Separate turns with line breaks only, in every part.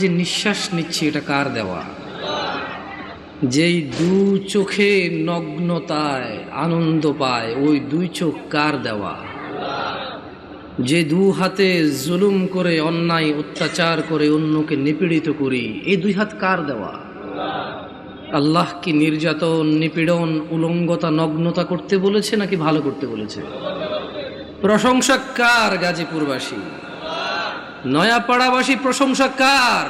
যে নিঃশ্বাস নিচ্ছি এটা কার দেওয়া? যেই দু চোখে নগ্নতায় আনন্দ পায় ওই দুই চোখ কার দেওয়া? যে দু হাতে জুলুম করে অন্যায় অত্যাচার করে অন্যকে নিপীড়িত করি এই দুই হাত কার দেওয়া? আল্লাহ কি নির্যাতন, নিপীড়ন, উলঙ্গতা, নগ্নতা করতে বলেছে নাকি ভালো করতে বলেছে? প্রশংসা কার? গাজীপুরবাসী, নয়াপাড়াবাসী প্রশংসা কার?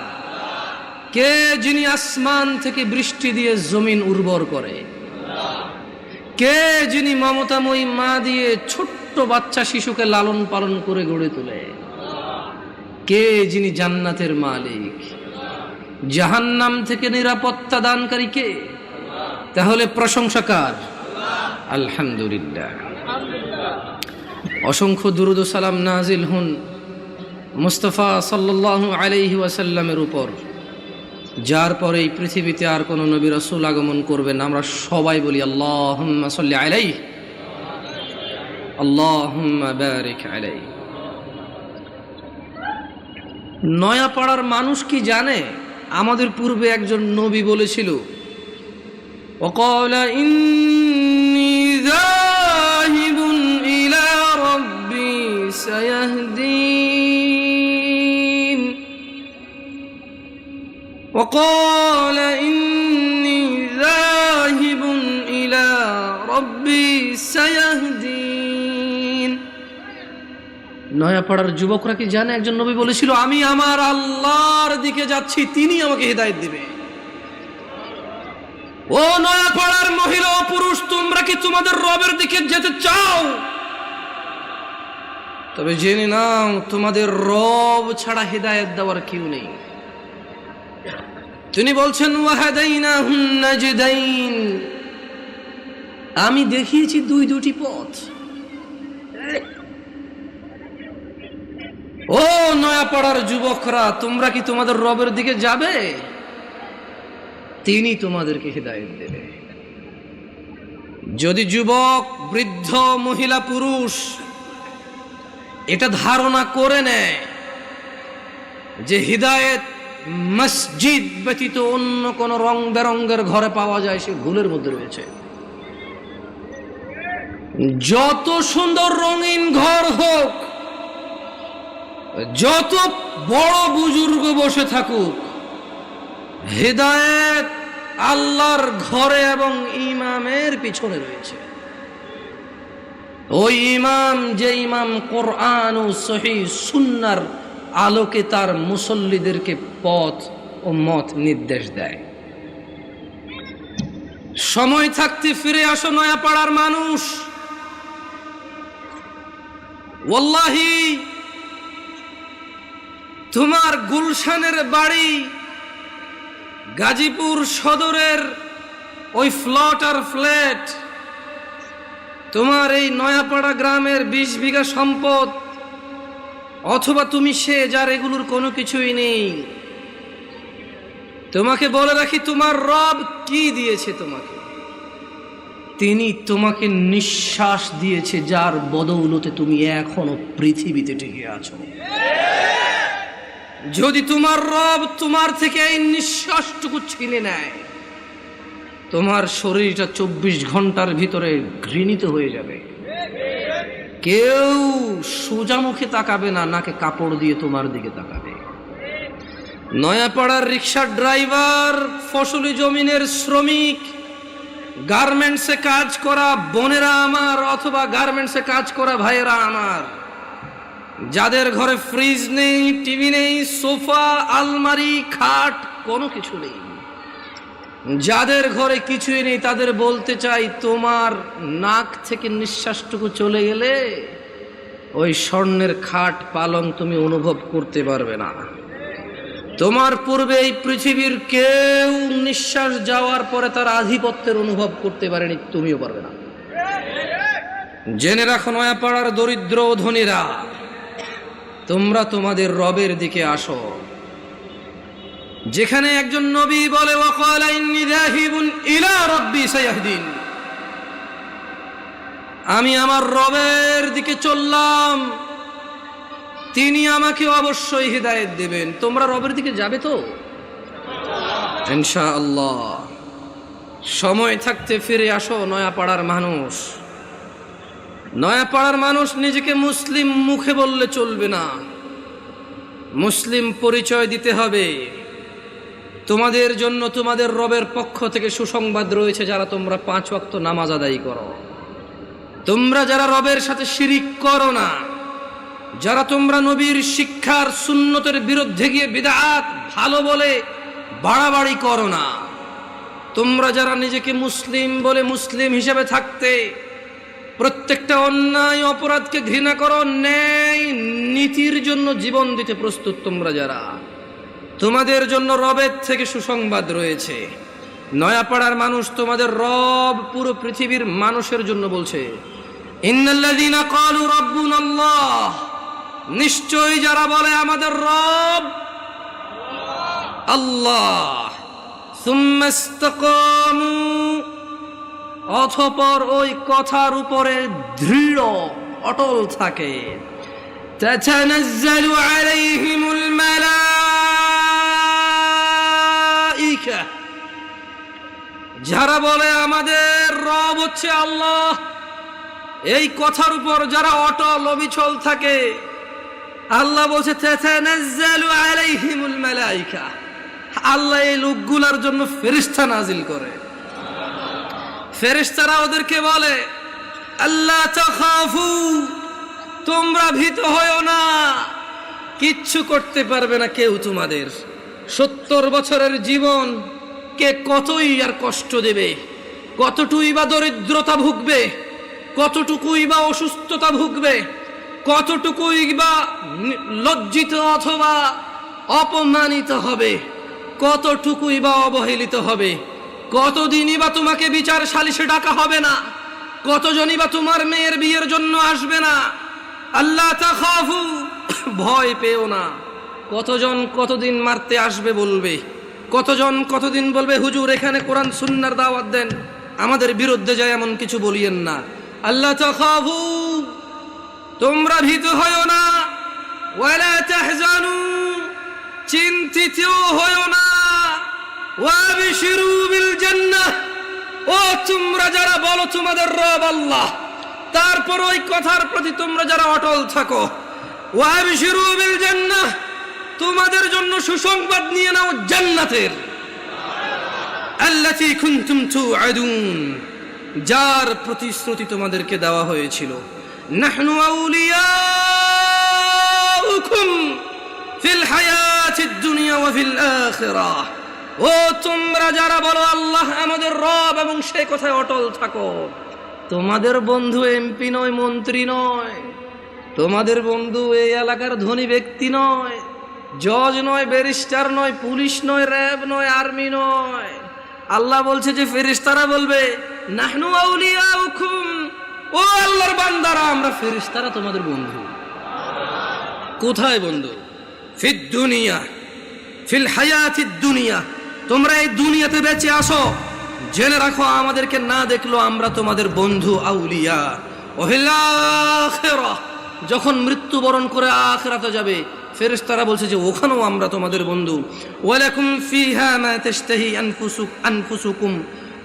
কে যিনি আসমান থেকে বৃষ্টি দিয়ে জমিন উর্বর করে? কে যিনি মমতাময়ী মা দিয়ে ছোট্ট বাচ্চা শিশুকে লালন পালন করে গড়ে তোলে? কে যিনি জান্নাতের মালিক? জাহান্নাম থেকে নিরাপত্তা দানকারী কে? তাহলে প্রশংসা কার? আলহামদুলিল্লাহ। অসংখ্য দুরূদ ও সালাম নাজিল হুন মুস্তাফা সাল্লাল্লাহু আলাইহি ওয়াসাল্লামের উপর, যার পরে এই পৃথিবীতে আর কোনো নবী রাসূল আগমন করবেন। আমরা সবাই বলি আল্লাহুম্মা সাল্লি আলাইহি, আল্লাহুম্মা বারিক আলাইহি। নয়াপাড়ার মানুষ কি জানে আমাদের পূর্বে একজন নবী বলেছিল, ওয়াকালা ইন্নী যাহিবুন ইলা রাব্বি সায়াহদিন, ওয়াকালা ইন্নী যাহিবুন ইলা রাব্বি সায়াহদিন। নয়াপাড়ার যুবকরা কি জানে একজন নবী বলেছিল, আমি আমার আল্লাহর দিকে যাচ্ছি, তিনি আমাকে হিদায়াত দিবে। ও নয়াপাড়ার মহিলা ও পুরুষ, তোমরা কি তোমাদের রবের দিকে যেতে চাও? তবে জেনে নাও তোমাদের রব ছাড়া হিদায়াত দেওয়ার কেউ নেই। তিনি বলছেন ওয়াহাদাইনাহুন নাজদাইন, আমি দেখিয়েছি দুটি পথ। ও নয়াপাড়ার যুবকরা, তোমরা কি তোমাদের রবের দিকে যাবে? তিনি তোমাদেরকে হিদায়াত দেবে। যদি যুবক, বৃদ্ধ, মহিলা, পুরুষ এটা ধারণা করে নেয় যে হিদায়াত মসজিদ ব্যতীত অন্য কোন রং বেরঙ্গের ঘরে পাওয়া যায়, সে ভুলের মধ্যে রয়েছে। যত সুন্দর রঙিন ঘর হোক, যত বড় বুজুর্গ বসে থাকুক, হিদায়াত আল্লাহর ঘরে এবং ইমামের পিছনে রয়েছে। ওই ইমাম, যে ইমাম কোরআন ও সহিহ সুন্নাহর আলোকে তার মুসল্লিদেরকে পথ ও মত নির্দেশ দেয়। সময় থাকতে ফিরে আসো নয়াপাড়ার মানুষ। ওয়াল্লাহি তোমার গুলশানের বাড়ি গাজীপুর সদরের ওই ফ্ল্যাট আর ফ্ল্যাট, তোমার এই নয়াপাড়া গ্রামের 20 বিঘা সম্পদ, অথবা তুমি সে যার এগুলোর কোনো কিছুই নেই। তোমাকে বলে রাখি, তোমার রব কি দিয়েছে তোমাকে? তিনি তোমাকে নিঃশ্বাস দিয়েছে, যার বদৌলতে তুমি এখনো পৃথিবীতে টিকে আছো। যদি তোমার রব তোমার থেকে এই নিঃশ্বাসটুকু ছিনে নেয়, তোমার শরীরটা 24 ঘন্টার ভিতরে ঘৃণিত হয়ে যাবে। কেউ সোজা মুখে তাকাবে না, নাকে কাপড় দিয়ে তোমার দিকে তাকাবে। নয়াপাড়ার রিক্সার ড্রাইভার, ফসলি জমিনের শ্রমিক, গার্মেন্টসে কাজ করা বোনেরা আমার, অথবা গার্মেন্টসে কাজ করা ভাইয়েরা আমার, যাদের ঘরে ফ্রিজ নেই, টিভি নেই, সোফা, আলমারি, খাট কোনো কিছু নেই, যাদের ঘরে কিছুই নেই, তাদের বলতে চাই, তোমার নাক থেকে নিঃশ্বাসটুকু চলে গেলে ওই স্বর্ণের খাট পালং তুমি অনুভব করতে পারবে না। তোমার পূর্বে এই পৃথিবীর কেউ নিঃশ্বাস যাওয়ার পরে তার আধিপত্যের অনুভব করতে পারেনি, তুমিও পারবে না। জেনে রাখো নয়াপাড়ার দরিদ্র ও ধনীরা, তোমরা তোমাদের রবের দিকে আসো। যেখানে একজন নবী বলে ওয়াকালা ইন্নী যাহিবুন ইলা রাব্বি সায়াহদিন, আমি আমার রবের দিকে চললাম, তিনি আমাকে অবশ্যই হিদায়েত দেবেন। তোমরা রবের দিকে যাবে তো ইনশাআল্লাহ। সময় থাকতে ফিরে আসো নয়াপাড়ার মানুষ। নয়াপাড়ার মানুষ নিজেকে মুসলিম মুখে বললে চলবে না, মুসলিম পরিচয় দিতে হবে। তোমাদের জন্য তোমাদের রবের পক্ষ থেকে সুসংবাদ রয়েছে, যারা তোমরা 5 ওয়াক্ত নামাজ আদায় করো, তোমরা যারা রবের সাথে শিরিক করো না, যারা তোমরা নবীর শিক্ষার সুন্নতের বিরুদ্ধে গিয়ে বিদআত ভালো বলে বাড়াবাড়ি করো না, তোমরা যারা নিজেকে মুসলিম বলে মুসলিম হিসেবে থাকতে প্রত্যেকটা অন্যায় অপরাধকে ঘৃণা করো, ন্যায় নীতির জন্য জীবন দিতে প্রস্তুত, তোমরা যারা, তোমাদের জন্য রবের থেকে সুসংবাদ রয়েছে। নয়াপাড়ার মানুষ, তোমাদের রব পুরো পৃথিবীর মানুষের জন্য বলছে, ইন্নাল্লাযীনা ক্বালু রাব্বুনাল্লাহ, নিশ্চয়ই যারা বলে আমাদের রব আল্লাহ, সুম্মা ইসতাকামু, অতঃপর ওই কথার উপরে দৃঢ় অটল থাকে, তাতানাজ্জালু আলাইহিমুল মালাইকা, যারা বলে আমাদের রব হচ্ছে আল্লাহ, এই কথার উপর যারা অটল অবিচল থাকে, আল্লাহ বলছে তাতানাজ্জালু আলাইহিমুল মালাইকা, আল্লাহ এই লোকগুলার জন্য ফেরেশতা নাজিল করে। ফেরেশতারা ওদেরকে বলে, আল্লাহ তাখাফু, তোমরা ভীত হয়ো না, কিচ্ছু করতে পারবে না কেউ তোমাদের। 70 বছরের জীবন কে কতই আর কষ্ট দেবে, কতটুকুই বা দরিদ্রতা ভুগবে, কতটুকুই বা অসুস্থতা ভুগবে, কতটুকুই বা লজ্জিত অথবা অপমানিত হবে, কতটুকুই বা অবহেলিত হবে, কতদিনই বা তোমাকে বিচার সালিশে ডাকা হবে না, কতজনই বা তোমার মেয়ের বিয়ের জন্য আসবে না। আল্লাহ তাখাফু, ভয় পেও না। কতজন কতদিন মারতে আসবে বলবে, কতজন কতদিন বলবে হুজুর এখানে কোরআন সুন্নাহর দাওয়াত দেন, আমাদের বিরুদ্ধে যায় এমন কিছু বলিয়েন না। আল্লাহ তাখাফু, তোমরা ভীত হয়ো না, ওয়ালা তাহজানু, চিন্তিত হয়ো না, ওয়াবশিরু বিল জান্নাহ, ও তোমরা যারা বলো তোমাদের রব আল্লাহ, তারপর ওই কথার প্রতি তোমরা যারা অটল থাকো, ওয়াবশিরু বিল জান্নাহ, তোমাদের জন্য সুসংবাদ নিয়ে নাও জান্নাতের, আল্লাতী কুনতুম তুআদুন, যার প্রতিশ্রুতি তোমাদেরকে দেওয়া হয়েছিল। নাহনু আউলিয়াউকুম ফিল হায়াতিদ দুনিয়া ওয়া ফিল আখিরাহ, ও তোমরা যারা বলো আল্লাহ আমাদের রব এবং সেই কথায় অটল থাকো, তোমাদের বন্ধু এমপি নয়, মন্ত্রী নয়, তোমাদের বন্ধু এই এলাকার ধনী ব্যক্তি নয়, জজ নয়, ব্যারিস্টার নয়, পুলিশ নয়, র্যাব নয়, আর্মি নয়। আল্লাহ বলছে যে ফেরেশতারা বলবে, নাহনু আউলিয়াউকুম, ও আল্লাহর বান্দারা, আমরা ফেরেশতারা তোমাদের বন্ধু। কোথায় বন্ধু? ফিদ দুনিয়া, ফিল হায়াতিদ দুনিয়া, তোমরা এই দুনিয়াতে বেঁচে আসো, জেনে রাখো আমাদেরকে না দেখলো আমরা তোমাদের বন্ধু আউলিয়া। ওয়াফিল আখিরাহ, যখন মৃত্যুবরণ করে আখিরাতে যাবে, ফেরেশতারা বলছে যে ওখানেও আমরা তোমাদের বন্ধু। ওয়ালাকুম ফিহা মা তাশতাহি আনফুসুকুম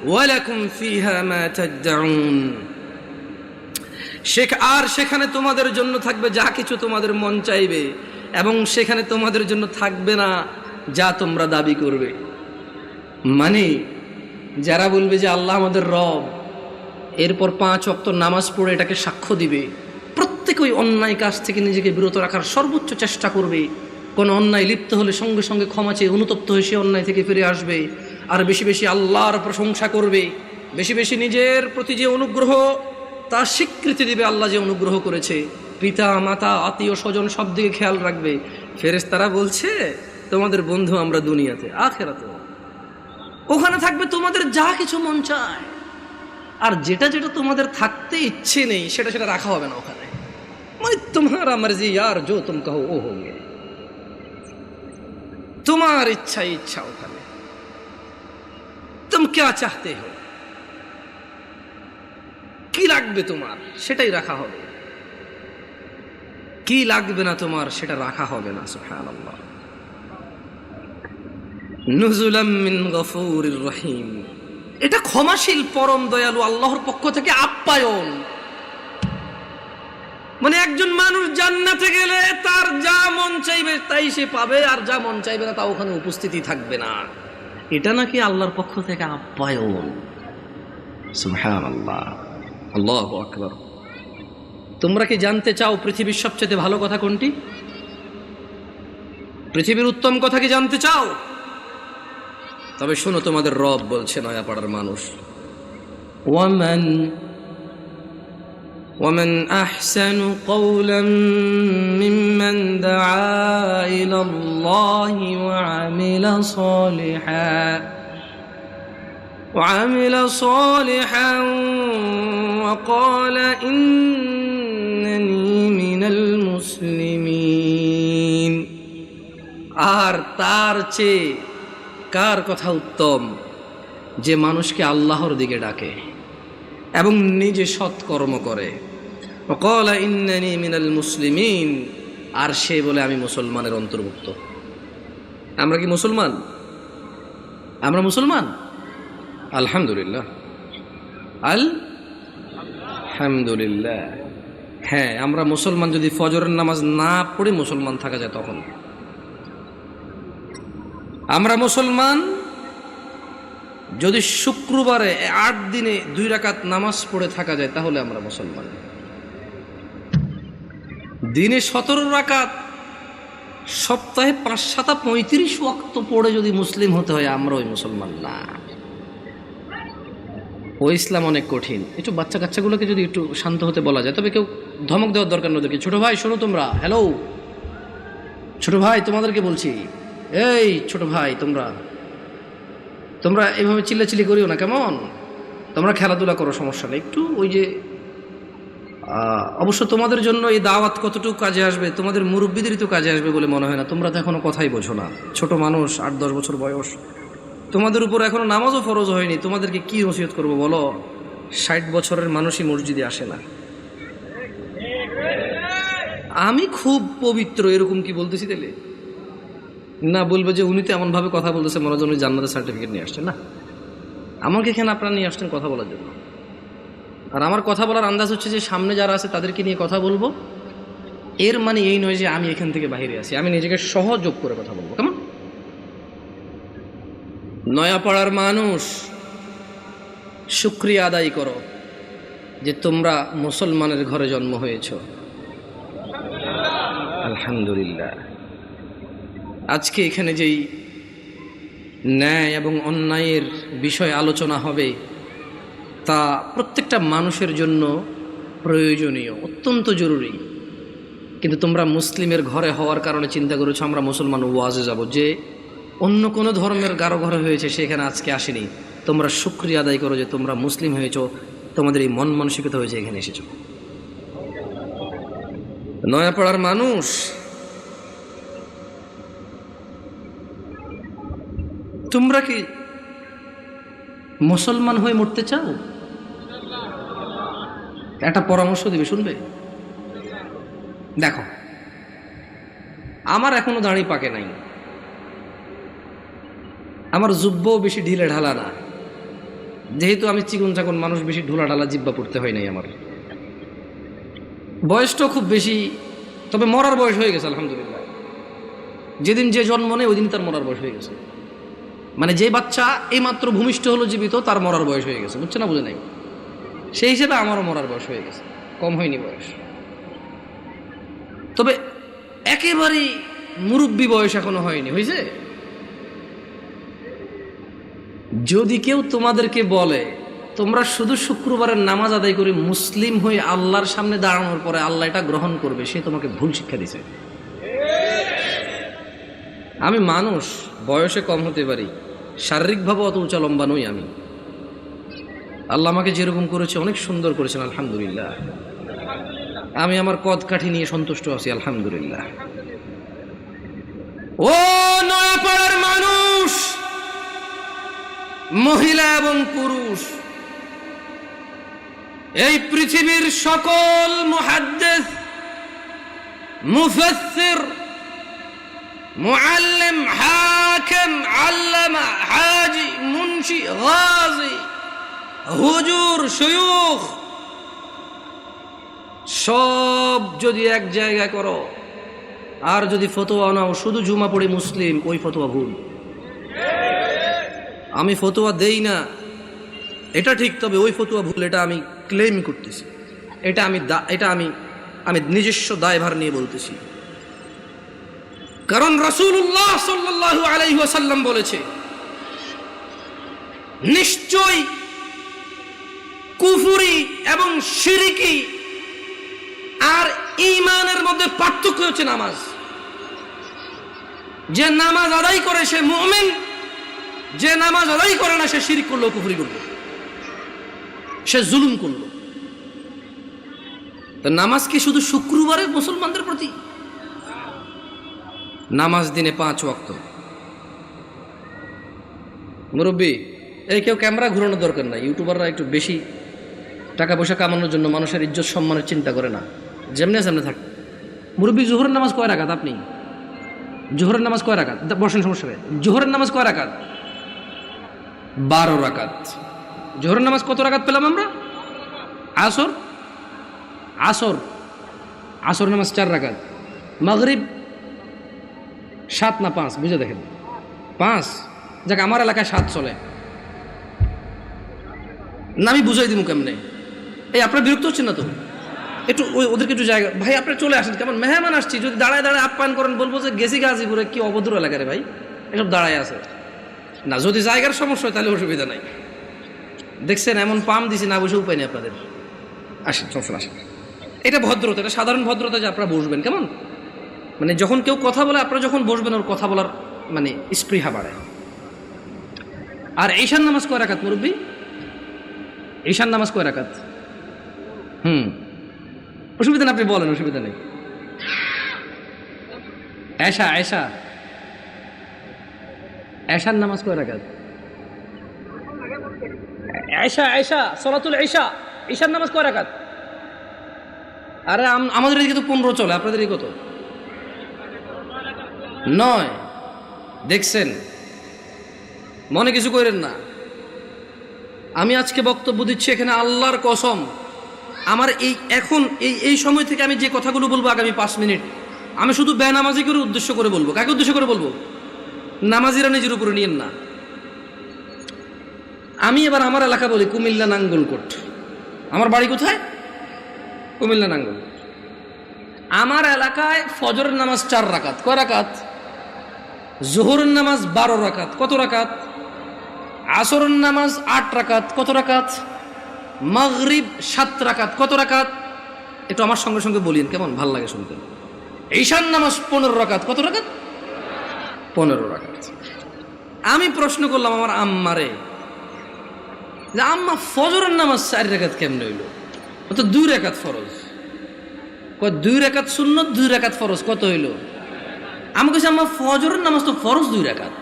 ওয়ালাকুম ফিহা মা তাদউন, আর সেখানে তোমাদের জন্য থাকবে যা কিছু তোমাদের মন চাইবে, এবং সেখানে তোমাদের জন্য থাকবে না যা তোমরা দাবি করবে। মানে যারা বলবে যে আল্লাহ আমাদের রব, এরপর 5 ওয়াক্ত নামাজ পড়ে এটাকে সাক্ষ্য দিবে, প্রত্যেকে ওই অন্যায় কাজ থেকে নিজেকে বিরত রাখার সর্বোচ্চ চেষ্টা করবে, কোনো অন্যায় লিপ্ত হলে সঙ্গে সঙ্গে ক্ষমা চেয়ে অনুতপ্ত হয়ে সে অন্যায় থেকে ফিরে আসবে, আর বেশি বেশি আল্লাহর প্রশংসা করবে, বেশি বেশি নিজের প্রতি যে অনুগ্রহ তার স্বীকৃতি দিবে, আল্লাহ যে অনুগ্রহ করেছে, পিতা মাতা আত্মীয় স্বজন সব দিকে খেয়াল রাখবে। ফেরেশতারা বলছে তোমাদের বন্ধু আমরা দুনিয়াতে, আখিরাতে ওখানে থাকবে তোমাদের যা কিছু মন চায়, আর যেটা যেটা তোমাদের থাকতে ইচ্ছে নেই সেটা সেটা রাখা হবে না ওখানে। মানে তোমারা মর্জি यार जो तुम कहो वो होंगे, তোমার ইচ্ছা ইচ্ছা ওখানে, तुम क्या चाहते हो, কি লাগবে তোমার সেটাই রাখা হবে। কি লাগবে না তোমার সেটা রাখা হবে না। সুবহানাল্লাহ। নুজুলাম মিন গফুরির রহিম, এটা ক্ষমাশীল পরম দয়ালু আল্লাহর পক্ষ থেকে আপ্যায়ন। মানে একজন মানুষ জান্নাতে গেলে তার যা মন চাইবে তাই সে পাবে, আর যা মন চাইবে না তা ওখানে উপস্থিতি থাকবে না। এটা নাকি আল্লাহর পক্ষ থেকে আপ্যায়ন। সুবহানাল্লাহ, আল্লাহু আকবার। তোমরা কি জানতে চাও পৃথিবীর সবচেয়ে ভালো কথা কোনটি? পৃথিবীর উত্তম কথা কি জানতে চাও? তবে শোনো, তোমাদের রব বলছে নয়াপাড়ার মানুষ, ومن أحسن قولا ممن دعا إلى الله وعمل صالحا وقال إنني من المسلمين। আর তার চেয়ে কার কথা উত্তম, যে মানুষকে আল্লাহর দিকে ডাকে এবং নিজে সৎকর্ম করে। ওয়াকালা ইন্নানি মিনাল মুসলিমিন, আর সে বলে আমি মুসলমানের অন্তর্ভুক্ত। আমরা কি মুসলমান? আমরা মুসলমান? আলহামদুলিল্লাহ, আলহামদুলিল্লাহ। হ্যাঁ, আমরা মুসলমান। যদি ফজরের নামাজ না পড়ে মুসলমান থাকা যায় তখন আমরা মুসলমান। যদি শুক্রবারে 8 দিনে 2 রাকাত নামাজ পড়ে থাকা যায় তাহলে আমরা মুসলমান। দিনে 17 রাকাত, সপ্তাহে 5-7 35 ওয়াক্ত পড়ে যদি মুসলিম হতে হয়, আমরা ওই মুসলমান না। ও ইসলাম অনেক কঠিন। একটু বাচ্চা কাচ্চাগুলোকে যদি একটু শান্ত হতে বলা যায়, তবে কেউ ধমক দেওয়ার দরকার নয়। ছোট ভাই শোনো, তোমরা, হ্যালো ছোট ভাই, তোমাদেরকে বলছি, এই ছোট ভাই, তোমরা এইভাবে চিল্লাচিল্লি করিও না, কেমন? তোমরা খেলাধুলা করো, সমস্যা নেই। একটু ওই যে অবশ্য তোমাদের জন্য এই দাওয়াত কতটুকু কাজে আসবে, তোমাদের মুরব্বীদেরই তো কাজে আসবে বলে মনে হয় না। তোমরা তো এখনো কথাই বোঝো না, ছোট মানুষ, 8-10 বছর বয়স। তোমাদের উপর এখনো নামাজও ফরজ হয়নি, তোমাদেরকে কি নসিহত করবো বলো? 60 বছরের মানুষই মসজিদে আসে না। আমি খুব পবিত্র এরকম কি বলতেছি তাহলে? না, বলবে যে উনি তো এমন ভাবে কথা বলতেছে মনে হয় উনি জান্নাতের সার্টিফিকেট নিয়ে আসছেন। না, আমাকে এখানে আপনারা নিয়ে আসছেন কথা বলার জন্য। আর আমার কথা বলার আন্দাজ হচ্ছে যে সামনে যারা আছে তাদেরকে নিয়ে কথা বলবো। এর মানে এই নয় যে আমি এখান থেকে বাইরে আছি, আমি নিজেকে সহযোগ করে কথা বলবো। কেমন? নয়াপাড়ার মানুষ, শুকরিয়া আদায় করো যে তোমরা মুসলমানের ঘরে জন্ম হয়েছ। আলহামদুলিল্লাহ। আজকে এখানে যেই ন্যায় এবং অন্যায়ের বিষয় আলোচনা হবে তা প্রত্যেকটা মানুষের জন্য প্রয়োজনীয়, অত্যন্ত জরুরি। কিন্তু তোমরা মুসলিমের ঘরে হওয়ার কারণে চিন্তা করেছো আমরা মুসলমান ওয়াজে যাব, যে অন্য কোনো ধর্মের গারো ঘরে হয়েছে সেখানে আজকে আসেনি। তোমরা শুকরিয়া আদায় করো যে তোমরা মুসলিম হয়েছো, তোমাদের এই মন মানসিকতা হয়েছে, এখানে এসেছো। নয়াপাড়ার মানুষ, তোমরা কি মুসলমান হয়ে মরতে চাও? একটা পরামর্শ দিবে, শুনবে? দেখো, আমার এখনো দাড়ি পাকে নাই, আমার জুব্বও বেশি ঢিলে ঢালা না, যেহেতু আমি চিকন চাকন মানুষ, বেশি ঢোলা ঢালা জিব্বা পড়তে হয় নাই। আমার বয়সটাও খুব বেশি, তবে মরার বয়স হয়ে গেছে আলহামদুলিল্লাহ। যেদিন যে জন্ম নেই ওই দিন তার মরার বয়স হয়ে গেছে। মানে যে বাচ্চা এইমাত্র ভূমিষ্ঠ হলো জীবিত, তার মরার বয়স হয়ে গেছে, বুঝছে না? বুঝে নাই? সেই হিসেবে আমারও মরার বয়স হয়ে গেছে, কম হয়নি বয়স। তবে একেবারেই মুরব্বী বয়স এখনো হয়নি, হয়েছে? যদি কেউ তোমাদেরকে বলে তোমরা শুধু শুক্রবারের নামাজ আদায় করে মুসলিম হয়ে আল্লাহর সামনে দাঁড়ানোর পরে আল্লাহ এটা গ্রহণ করবে, সে তোমাকে ভুল শিক্ষা দিছে। আমি মানুষ, বয়সে কম হতে পারি, শারীরিকভাবে অত উঁচা লম্বা নই আমি। আল্লাহ আমাকে যেরকম করেছে অনেক সুন্দর করেছেন আলহামদুলিল্লাহ। আমি আমার কদ কাঠি নিয়ে সন্তুষ্ট আছি আলহামদুলিল্লাহ। ও নয়াপাড়ার মানুষ, মহিলা এবং পুরুষ, এই পৃথিবীর সকল মুহাদ্দিস মুফাসসির, মুআল্লিম, হাকিম, আল্লামা, হাজি, মুন্সি, গাজী, হুজুর, শায়খ সব যদি এক জায়গায় করো আর যদি ফতোয়া নাও শুধু জুমা পড়ি মুসলিম, ওই ফতোয়া ভুল। আমি ফতোয়া দেই না এটা ঠিক, তবে ওই ফতোয়া ভুল, এটা আমি ক্লেম করতেছি, এটা আমি নিজস্ব দায়ভার নিয়ে বলতেছি। কারণ রাসূলুল্লাহ সাল্লাল্লাহু আলাইহি ওয়াসাল্লাম বলেছে, নিশ্চয় কুফরি এবং শিরকি আর ঈমানের মধ্যে পার্থক্য হচ্ছে নামাজ। যে নামাজ আদায় করে সে মুমিন, যে নামাজ আদায় করে না সে শিরক করলো, কুফরি করলো, সে জুলুম করলো। তো নামাজ কি শুধু শুক্রবারে মুসলমানদের প্রতি? নামাজ দিনে 5 ওয়াক্ত। মুরব্বী, এই কেউ ক্যামেরা ঘুরানোর দরকার নাই। ইউটিউবাররা একটু বেশি টাকা পয়সা কামানোর জন্য মানুষের ইজ্জত সম্মানের চিন্তা করে না, যেমনি সামনে থাকে। মুরব্বী, জোহরের নামাজ কয় রাকাত? আপনি জোহরের নামাজ কয় রাকাত? বসেন, সমস্যা নেই। জোহরের নামাজ কয় রাকাত? 12 রাকাত। জোহরের নামাজ কত রাকাত পেলাম আমরা? আসর নামাজ 4 রাকাত। মাগরিব 7 না 5? বুঝে দেখেন, 5। যাক, আমার এলাকায় 7 চলে না, আমি বুঝাই দিব কেমনে। এই আপনার বিরক্ত হচ্ছেন না তো? একটু ওদেরকে একটু জায়গা, ভাই আপনি চলে আসেন, কেমন মেহমান আসছি, যদি দাঁড়ায় দাঁড়ায় আপ্যায়ন করেন, বলবো যে গেছি গাজীপুরে, কি অভদ্র এলাকা রে ভাই, এসব দাঁড়ায় আছে না। যদি জায়গার সমস্যা হয় তাহলে অসুবিধা নাই। দেখছেন এমন পাম দিছি, না বসে উপায় নেই আপনাদের। আসেন, চলছেন, আসেন। এটা ভদ্রতা, এটা সাধারণ ভদ্রতা যে আপনারা বসবেন। কেমন মানে যখন কেউ কথা বলে আপনারা যখন বসবেন, ওর কথা বলার মানে স্পৃহা বাড়ে। আর ঈশান নামাজ কয় রাকাত মুরব্বী? ঈশান নামাজ কয় রাকাত? অসুবিধা নেই, আপনি বলেন, অসুবিধা নেই। এশার নামাজ কয় রাকাত? সলাতুল ঈশা, ঈশার নামাজ কয় রাকাত? আরে আমাদের এদিকে তো 15 চলে, আপনাদের এই কত? 9। দেখছেন, মনে কিছু করেন না। আমি আজকে বক্তব্য দিচ্ছি এখানে আল্লাহর কসম, আমার এই সময় থেকে আমি যে কথাগুলো বলবো আগামী 5 মিনিট, আমি শুধু বেনামাজি করে উদ্দেশ্য করে বলবো। কাকে উদ্দেশ্য করে বলবো? নামাজিরা নিজের উপরে নিয়েন না। আমি এবার আমার এলাকা বলি, কুমিল্লা নাঙ্গলকোট। আমার বাড়ি কোথায়? কুমিল্লা নাঙ্গলকোট। আমার এলাকায় ফজরের নামাজ 4 রাকাত। কয় রাকাত? জোহরের নামাজ 12 রাকাত। কত রাকাত? আসরের নামাজ 8 রাকাত। কত রাকাত? মাগরিব 7 রাকাত। কত রাকাত? একটু আমার সঙ্গে সঙ্গে বলিন, কেমন ভাল লাগে শুনতে। ঈশান নামাজ 15 রাকাত। কত রাকাত? 15 রাকাত। আমি প্রশ্ন করলাম আমার আম্মারে, যে আম্মা ফজরের নামাজ 4 রাকাত কেমনে হইল? তো 2 রাকাত ফরজ। 2 রাকাত সুন্নত, 2 রাকাত ফরজ, কত হইল? আমি কাছে আম্মা ফজরের নামাজ তো ফরজ 2 রাকাত।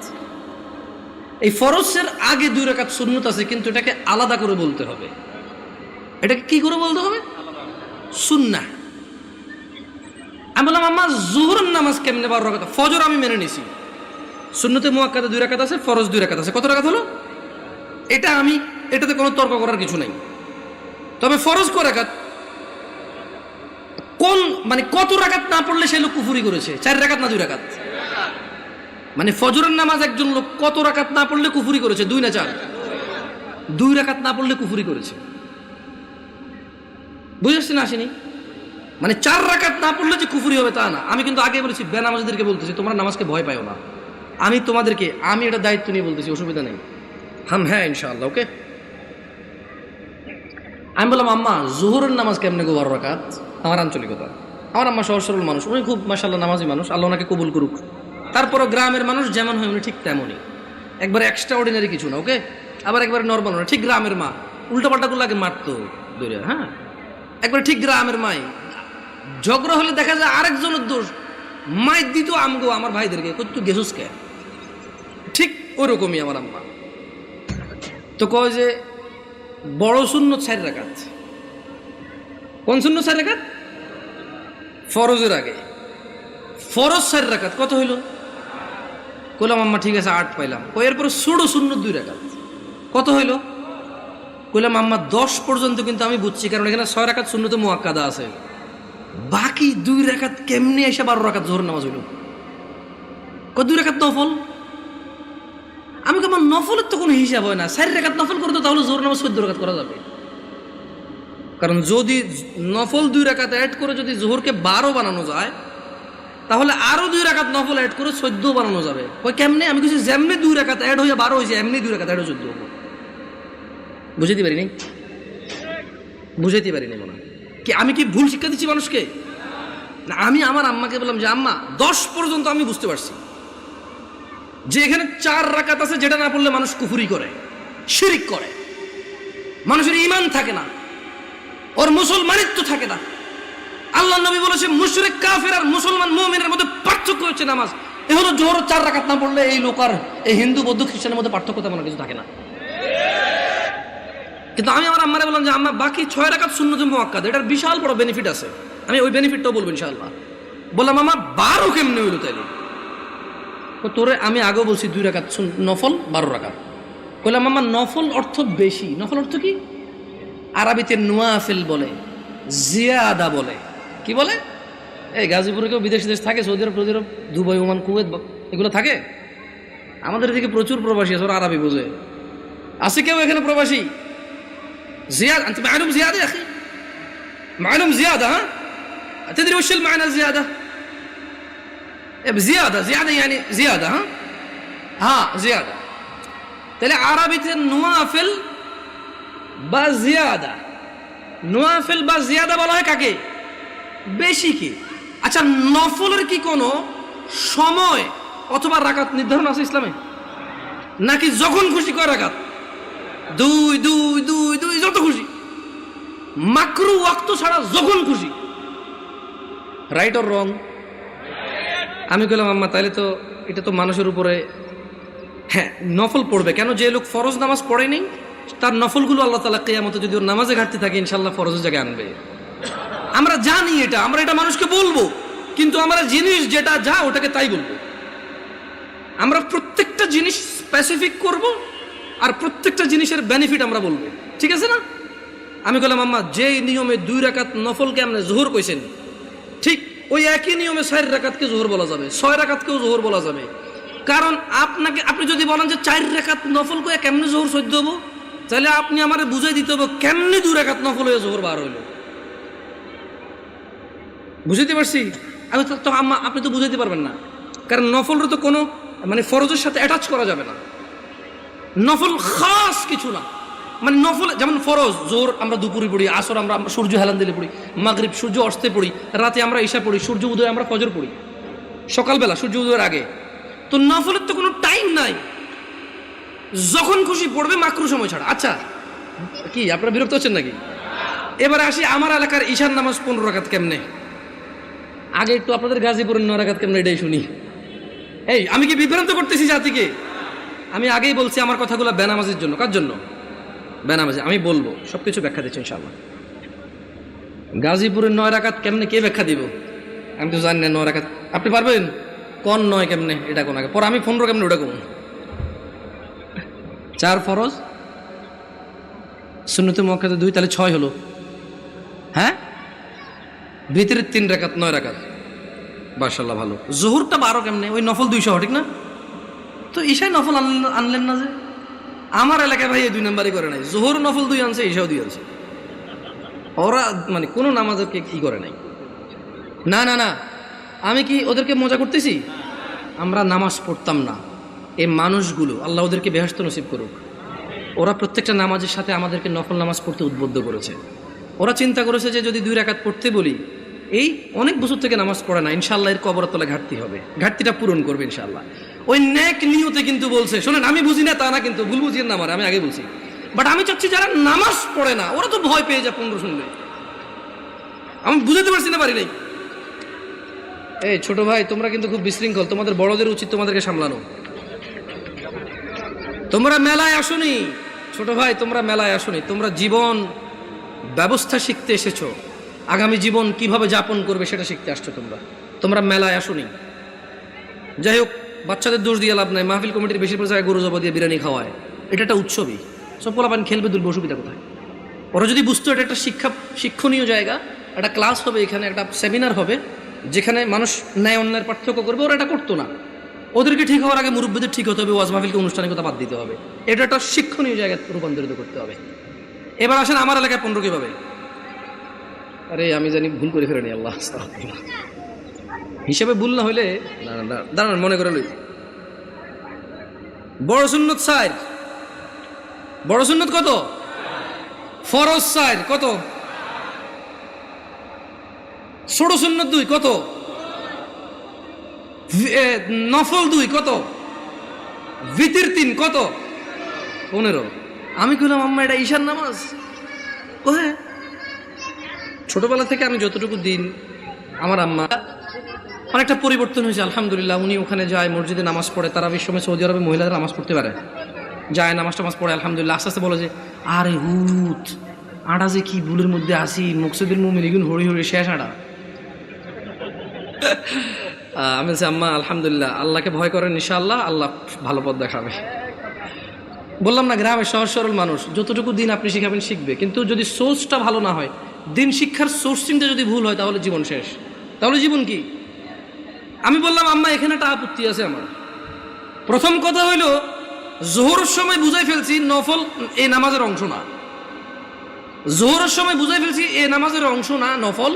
এই ফরজের আগে 2 রাকাত সুন্নত আছে, কিন্তু এটাকে আলাদা করে বলতে হবে। এটাকে কি করে বলতে হবে? সুন্নাহ। আমি বললাম আম্মা জোহরের নামাজ কেমনে 12 রাকাত? ফজর আমি মেনে নিছি, সুন্নতে মুআক্কাদা 2 রাকাত আছে, ফরজ 2 রাকাত আছে। কত রাকাত হলো? এটাতে কোনো তর্ক করার কিছু নাই। তবে ফরজ কয় রাকাত? মানে কত রাকাত না পড়লে সে লোক কুফরি করেছে? 4 রাকাত না 2 রাকাত? মানে ফজরের নামাজ একজন লোক কত রাকাত না পড়লে কুফরি করেছে? 2 না 4? 2 রাকাত না পড়লে কুফরি করেছে। বুঝেছেন? আসেনি? মানে 4 রাকাত না পড়লে যে কুফরি হবে তা না। আমি কিন্তু আগে বলেছি, বেনামাজিদেরকে বলতেছি, তোমরা নামাজকে ভয় পাও না। আমি এটা দায়িত্ব নিয়ে বলতেছি, অসুবিধা নেই। হ্যাঁ ইনশাআল্লাহ, ওকে। আমি বললাম আম্মা জোহরের নামাজ কেমনে গো 12 রাকাত? আমার আঞ্চলিকতা। আমার আম্মা সহজ সরল মানুষ, উনি খুব মাশাআল্লাহ নামাজি মানুষ, আল্লাহ ওনাকে কবুল করুক। তারপরও গ্রামের মানুষ যেমন হয় উনি ঠিক তেমনই, একবারে এক্সট্রা অর্ডিনারি কিছু না, ওকে। আবার একবারে নর্মাল না, ঠিক গ্রামের মা। উল্টাপাল্টা গুলো আগে মারতো দৌড়ে, হ্যাঁ, একবারে ঠিক গ্রামের মাই। ঝগড়া হলে দেখা যায় আরেকজনের দোষ, মাইর দিত আমগো আমার ভাইদেরকে, তুই গেছুস কে, ঠিক ওরকমই আমার আম্মা। তো কয় যে বড় সুন্নত 4 রাকাত। কোন সুন্নত 4 রাকাত? ফরজের আগে। ফরজ 4 রাকাত, কত হইল? কইলাম আম্মা ঠিক আছে 8 পাইলাম। এরপরে ষোড় সুন্নত 2 রাকাত, কত হইল? কইলাম আম্মা 10 পর্যন্ত কিন্তু আমি বুঝছি, কারণ এখানে 6 রাকাত সুন্নতে মুআক্কাদা আছে, বাকি 2 রাকাত কেমনে এসে 12 রাকাত জোহর নামাজ হইল? 2 রাকাত নফল। আমি আমার নফলের তো কোনো হিসাব হয় না, 4 রাকাত নফল করতো তাহলে জোহর নামাজ 14 রাকাত করা যাবে, কারণ যদি নফল 2 রাকাত অ্যাড করে যদি জোহরকে 12 বানানো যায়, তাহলে আরো 2 রাকাত নফল অ্যাড করে 14 বানানো যাবে। কই কেমনে? আমি কিছু যেমনি 2 রাকাত অ্যাড হয়ে 12 হয়েছে, এমনি 2 রাকাত অ্যাড হয়ে 14 হবে। বুঝাইতে পারিনি? বুঝাইতে পারিনি মনে কি? আমি কি ভুল শিক্ষা দিচ্ছি মানুষকে? না, আমি আমার আম্মাকে বললাম যে আম্মা 10 পর্যন্ত আমি বুঝতে পারছি যে এখানে 4 রাকাত আছে, যেটা না পড়লে মানুষ কুফরি করে, শিরিক করে, মানুষের ঈমান থাকে না, ওর মুসলমানিত্ব থাকে না। আল্লাহ নবী বলেছে মুশরিক কাফের আর মুসলমান মুমিনের মধ্যে পার্থক্য হচ্ছে নামাজ। এ হলো জোহর 4 রাকাত না পড়লে এই লোক আর এই হিন্দু বৌদ্ধ খ্রিস্টানের মধ্যে পার্থক্য তেমন কিছু থাকে না। কিন্তু আমি আমার আম্মারে বললাম যে আম্মা বাকি 6 রাকাত সুন্নতে মুআক্কাদা, এটার বিশাল বড় বেনিফিট আছে, আমি ওই বেনিফিটটাও বলবো ইনশাআল্লাহ। বললাম আম্মা 12 কেমনে হইলো তাইলে? তোরে আমি আগেও বলছি 2 রাকাত নফল 12 রাকাত। বললাম আম্মা নফল অর্থ বেশি, নফল অর্থ কি? আরবিতে নওয়াফিল বলে, জিয়াদা বলে। কি বলে? এই গাজীপুরে কেউ বিদেশি দেশ থাকে, সৌদি আরব, দুবাই, ওমান, কুয়েত, এগুলো থাকে? আমাদের এদিকে প্রচুর প্রবাসী আছে, ওরা আরবি বোঝে। আছে কেউ এখানে প্রবাসী? زيادة أنت معلوم زيادة يا أخي؟ معلوم زيادة ها؟ تدري وش المعنى الزيادة؟ بزيادة، زيادة يعني زيادة ها زيادة. تلاقي عربية النوافل بزيادة، نوافل بزيادة বলা হয় কাকে? বেশি কি? আচ্ছা, নফলের কি কোনো সময় অথবা রাকাত নির্ধারণ আছে ইসলামে? নাকি যখন খুশি কয় রাকাত? 2 2 2 2 যত খুশি, মাকরু ওয়াক্ত ছাড়া যখন খুশি। Right or wrong? আমি বললাম আম্মা তাহলে তো এটা তো মানুষের উপরে, হ্যাঁ নফল পড়বে কেন? যে লোক ফরজ নামাজ পড়ে নেই তার নফলগুলো আল্লাহ তাআলা কিয়ামতে যদি ওর নামাজে ঘাটতি থাকে ইনশাআল্লাহ ফরজের জায়গায় আনবে। আমরা জানি এটা, আমরা এটা মানুষকে বলবো, কিন্তু আমরা জিনিস যেটা যা ওটাকে তাই বলবো। আমরা প্রত্যেকটা জিনিস স্পেসিফিক করব আর প্রত্যেকটা জিনিসের বেনিফিট আমরা বলবো, ঠিক আছে না? আমি বললাম আম্মা যে নিয়মে 2 রাকাত নফলকে আপনি জোহর কইছেন, ঠিক ওই একই নিয়মে 4 রাকাতকে জোহর বলা যাবে, 6 রাকাতকেও জোহর বলা যাবে। কারণ আপনি যদি বলেন যে 4 রাকাত নফল কয়ে কেমনে জোহর 14 হবো, তাহলে আপনি আমারে বুঝাই দিতে হবে কেমনে 2 রাকাত নফল হয়ে জোহর 12 হইল। বুঝাইতে পারছি? আমি তো আম্মা আপনি তো বুঝাইতে পারবেন না, কারণ নফলের তো কোনো মানে ফরজের সাথে অ্যাটাচ করা যাবে না। নফল খাস কিছু না, মানে নফল যেমন ফরজ জোর আমরা দুপুরে পড়ি, আসর আমরা সূর্য হেলান দিলে পড়ি, মাগরিব সূর্য অস্তে পড়ি, রাতে আমরা ঈশা পড়ি, সূর্য উদয় আমরা ফজর পড়ি, সকালবেলা সূর্য উদয়ের আগে। তো নফলের তো কোনো টাইম নাই, যখন খুশি পড়বে, মাকরু সময় ছাড়া। আচ্ছা কি আপনারা বিরক্ত হচ্ছেন নাকি? এবারে আসি আমার এলাকার ঈশার নামাজ 15 রাকাত কেমনে। আগে একটু আপনাদের গাজীপুরের 9 রাকাত কেমনে এটাই শুনি। এই আমি কি বিভ্রান্ত করতেছি জাতিকে? আমি আগেই বলছি আমার কথাগুলো বেনামাজের জন্য। কার জন্য? বেনামাজি। আমি বলবো সবকিছু ব্যাখ্যা দিচ্ছি ইনশাআল্লাহ। গাজীপুরের 9 রাকাত কেমনে কে ব্যাখ্যা দিব? আমি তো জানি না 9 রাকাত। আপনি পারবেন? কোন 9 কেমনে এটা কোন আগে, পরে আমি 15 কেমনে ওটা কোন? 4 ফরজ, সুন্নতে মুআক্কাদা 2, তাহলে 6 হলো। হ্যাঁ, ভিতরে 3 রাকাত, 9 রাকাত। মাশাআল্লাহ ভালো। জোহরটা 12 কেমনে? ওই নফল 200 ঠিক না? তো ঈশায় নফল আনলেন না যে? আমার এলাকায় ভাই এই 2 নাম্বারই করে নাই, জোহর নফল 2 আনছে, ঈশাও 2 আনছে। ওরা মানে কোনো নামাজকে কি করে নাই। না না না, আমি কি ওদেরকে মজা করতেছি? আমরা নামাজ পড়তাম না, এই মানুষগুলো আল্লাহ ওদেরকে বেহেশত নসিব করুক, ওরা প্রত্যেকটা নামাজের সাথে আমাদেরকে নফল নামাজ পড়তে উদ্বুদ্ধ করেছে। ওরা চিন্তা করেছে যে যদি 2 রাকাত পড়তে বলি, এই অনেক বছর থেকে নামাজ পড়ে না, ইনশাআল্লাহ এর কবরের তলায় ঘাটতি হবে, ঘাটতিটা পূরণ করবে ইনশাআল্লাহ। ওই নেক নিয়তে কিন্তু বলছে। শোনেন, আমি বুঝি না তা না, কিন্তু ভুল বুঝিয়েন না আমার, আমি আগে বলছি। বাট আমি চাচ্ছি যারা নামাজ পড়ে না ওরা তো ভয় পেয়ে যায় 15 শুনলে। আমি বুঝাতে পারছি না, পারি নাই। এই ছোট ভাই, তোমরা কিন্তু খুব বিশৃঙ্খল, তোমাদের বড়দের উচিত তোমাদেরকে সামলানো। তোমরা মেলায় আসোনি ছোট ভাই, তোমরা মেলায় আসোনি, তোমরা জীবন ব্যবস্থা শিখতে এসেছো, আগামী জীবন কিভাবে যাপন করবে সেটা শিখতে আসছো। তোমরা মেলায় আসোনি। যাই হোক, বাচ্চাদের দোষ দিয়ে লাভ নাই। মাহফিল কমিটির বেশিরভাগ জায়গায় গরু জবা দিয়ে বিরিয়ানি খাওয়ায়। এটা একটা উৎসবই, সব পোলাপান খেলবে দুলবে, অসুবিধা কোথায়? ওরা যদি বুঝতো এটা একটা শিক্ষণীয় জায়গা, একটা ক্লাস হবে, এখানে একটা সেমিনার হবে যেখানে মানুষ ন্যায় অন্যায়ের পার্থক্য করবে, ওরা এটা করতো না। ওদেরকে ঠিক হওয়ার আগে মুরব্বীদের ঠিক হতে হবে, ওয়াজ মাহফিলকে অনুষ্ঠানের কথা বাদ দিতে হবে। এটা একটা শিক্ষণীয় জায়গায় রূপান্তরিত করতে হবে। এবার আসেন আমার এলাকায় 15 কিভাবে? আরে আমি জানি ভুল করে ফেলেনি, আল্লাহ হিসেবে ভুল না হইলে দাঁড়ান মনে করে লই। বড় সুন্নত 4, বড় সুন্নত কত? ফরজ 4 কত? ছোট সুন্নত 2 কত? নফল 2 কত? ভিতির 3 কত? 15। আমি কইলাম আম্মা এটা ঈশার নামাজ? ও হ্যাঁ। ছোটবেলা থেকে আমি যতটুকু দিন, আমার আম্মা অনেকটা পরিবর্তন হয়েছে আলহামদুলিল্লাহ। উনি ওখানে যায়, মসজিদে নামাজ পড়ে। তারাবির সময় সৌদি আরবে মহিলারা নামাজ পড়তে পারে, যায় নামাজ টামাজ পড়ে আলহামদুলিল্লাহ। আস্তে আস্তে বলে যে আরে হুত আটা যে কি ভুলের মধ্যে আসি, মকসুদের মুমিন এগুন হরি হরি শেষ আটা। আমি বলছি আম্মা আলহামদুলিল্লাহ, আল্লাহকে ভয় করেন, ইনশাআল্লাহ আল্লাহ ভালো পথ দেখাবে। বললাম না, গ্রামের সহজ সরল মানুষ, যতটুকু দিন আপনি শিখাবেন শিখবে, কিন্তু যদি সোর্সটা ভালো না হয়, দিন শিক্ষার সোর্সিংটা যদি ভুল হয়, তাহলে জীবন শেষ। তাহলে জীবন কি? আমি বললাম আম্মা এখানে একটা আপত্তি আছে আমার। প্রথম কথা হইল, জোহরের সময় বুঝাই ফেলছি নফল এই নামাজের অংশ না। জোহরের সময় বুঝাই ফেলছি এই নামাজের অংশ না, নফল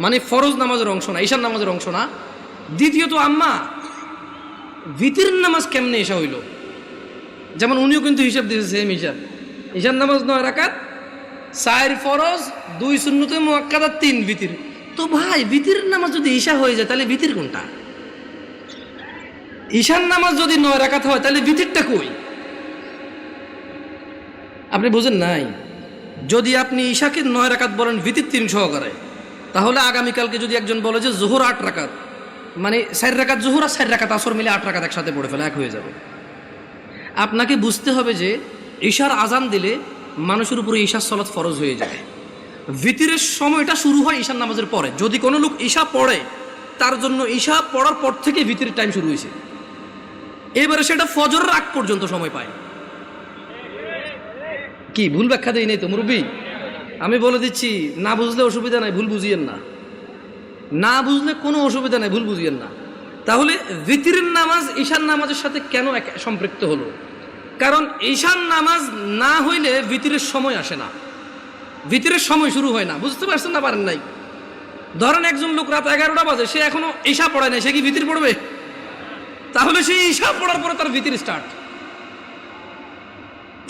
মানে ফরজ নামাজের অংশ না, ঈশার নামাজের অংশ না। দ্বিতীয়ত আম্মা ভিতির নামাজ কেমনে এসা হইল? যেমন উনিও কিন্তু হিসাব দিয়েছে সেম হিসাব। ঈশার নামাজ 9 রাকাত, 4 ফরজ, 2 সুন্নতে মুআক্কাদা, 3 ভিতির। তো ভাই ভিতির নামাজ যদি ঈশা হয়ে যায় তাহলে ভিতির কোনটা? ঈশার নামাজ যদি 9 রাকাত হয় তাহলে ভিতিরটা কই? আপনি বুঝেন নাই? যদি আপনি ঈশাকে 9 রাকাত বলেন ভিতির 3 সহকারে, তাহলে আগামীকালকে যদি একজন বলে যে জোহর 8 রাকাত, মানে 4 রাকাত জোহর আর 4 রাকাত আসর মিলে 8 রাকাত একসাথে পড়ে ফেলে, এক হয়ে যাবে। আপনাকে বুঝতে হবে যে ঈশার আজান দিলে মানুষের উপরে ঈশার সালাত ফরজ হয়ে যায়। ভিতিরের সময়টা শুরু হয় ঈশার নামাজের পরে। যদি কোনো লোক ঈশা পড়ে, তার জন্য ঈশা পড়ার পর থেকে ভিতিরের টাইম শুরু হয়েছে। এবারে সেটা ফজরের আগ পর্যন্ত সময় পায়। কি ভুল ব্যাখ্যা দেই নাই তো মুরব্বী? আমি বলে দিচ্ছি, না বুঝলে অসুবিধা নাই, ভুল বুঝিয়েন না। না বুঝলে কোনো অসুবিধা নাই, ভুল বুঝিয়েন না। তাহলে ভিতিরের নামাজ ঈশার নামাজের সাথে কেন সম্পৃক্ত হলো? কারণ ঈশার নামাজ না হইলে ভিতিরের সময় আসে না, ভিতিরের সময় শুরু হয় না। বুঝতে পারছেন না পারেন নাই? ধরেন একজন লোক রাত 11টা বাজে, সে এখনো ঈশা পড়ে নাই, সে কি ভিতির পড়বে? তাহলে সে ঈশা পড়ার পরে তার ভিতির স্টার্ট।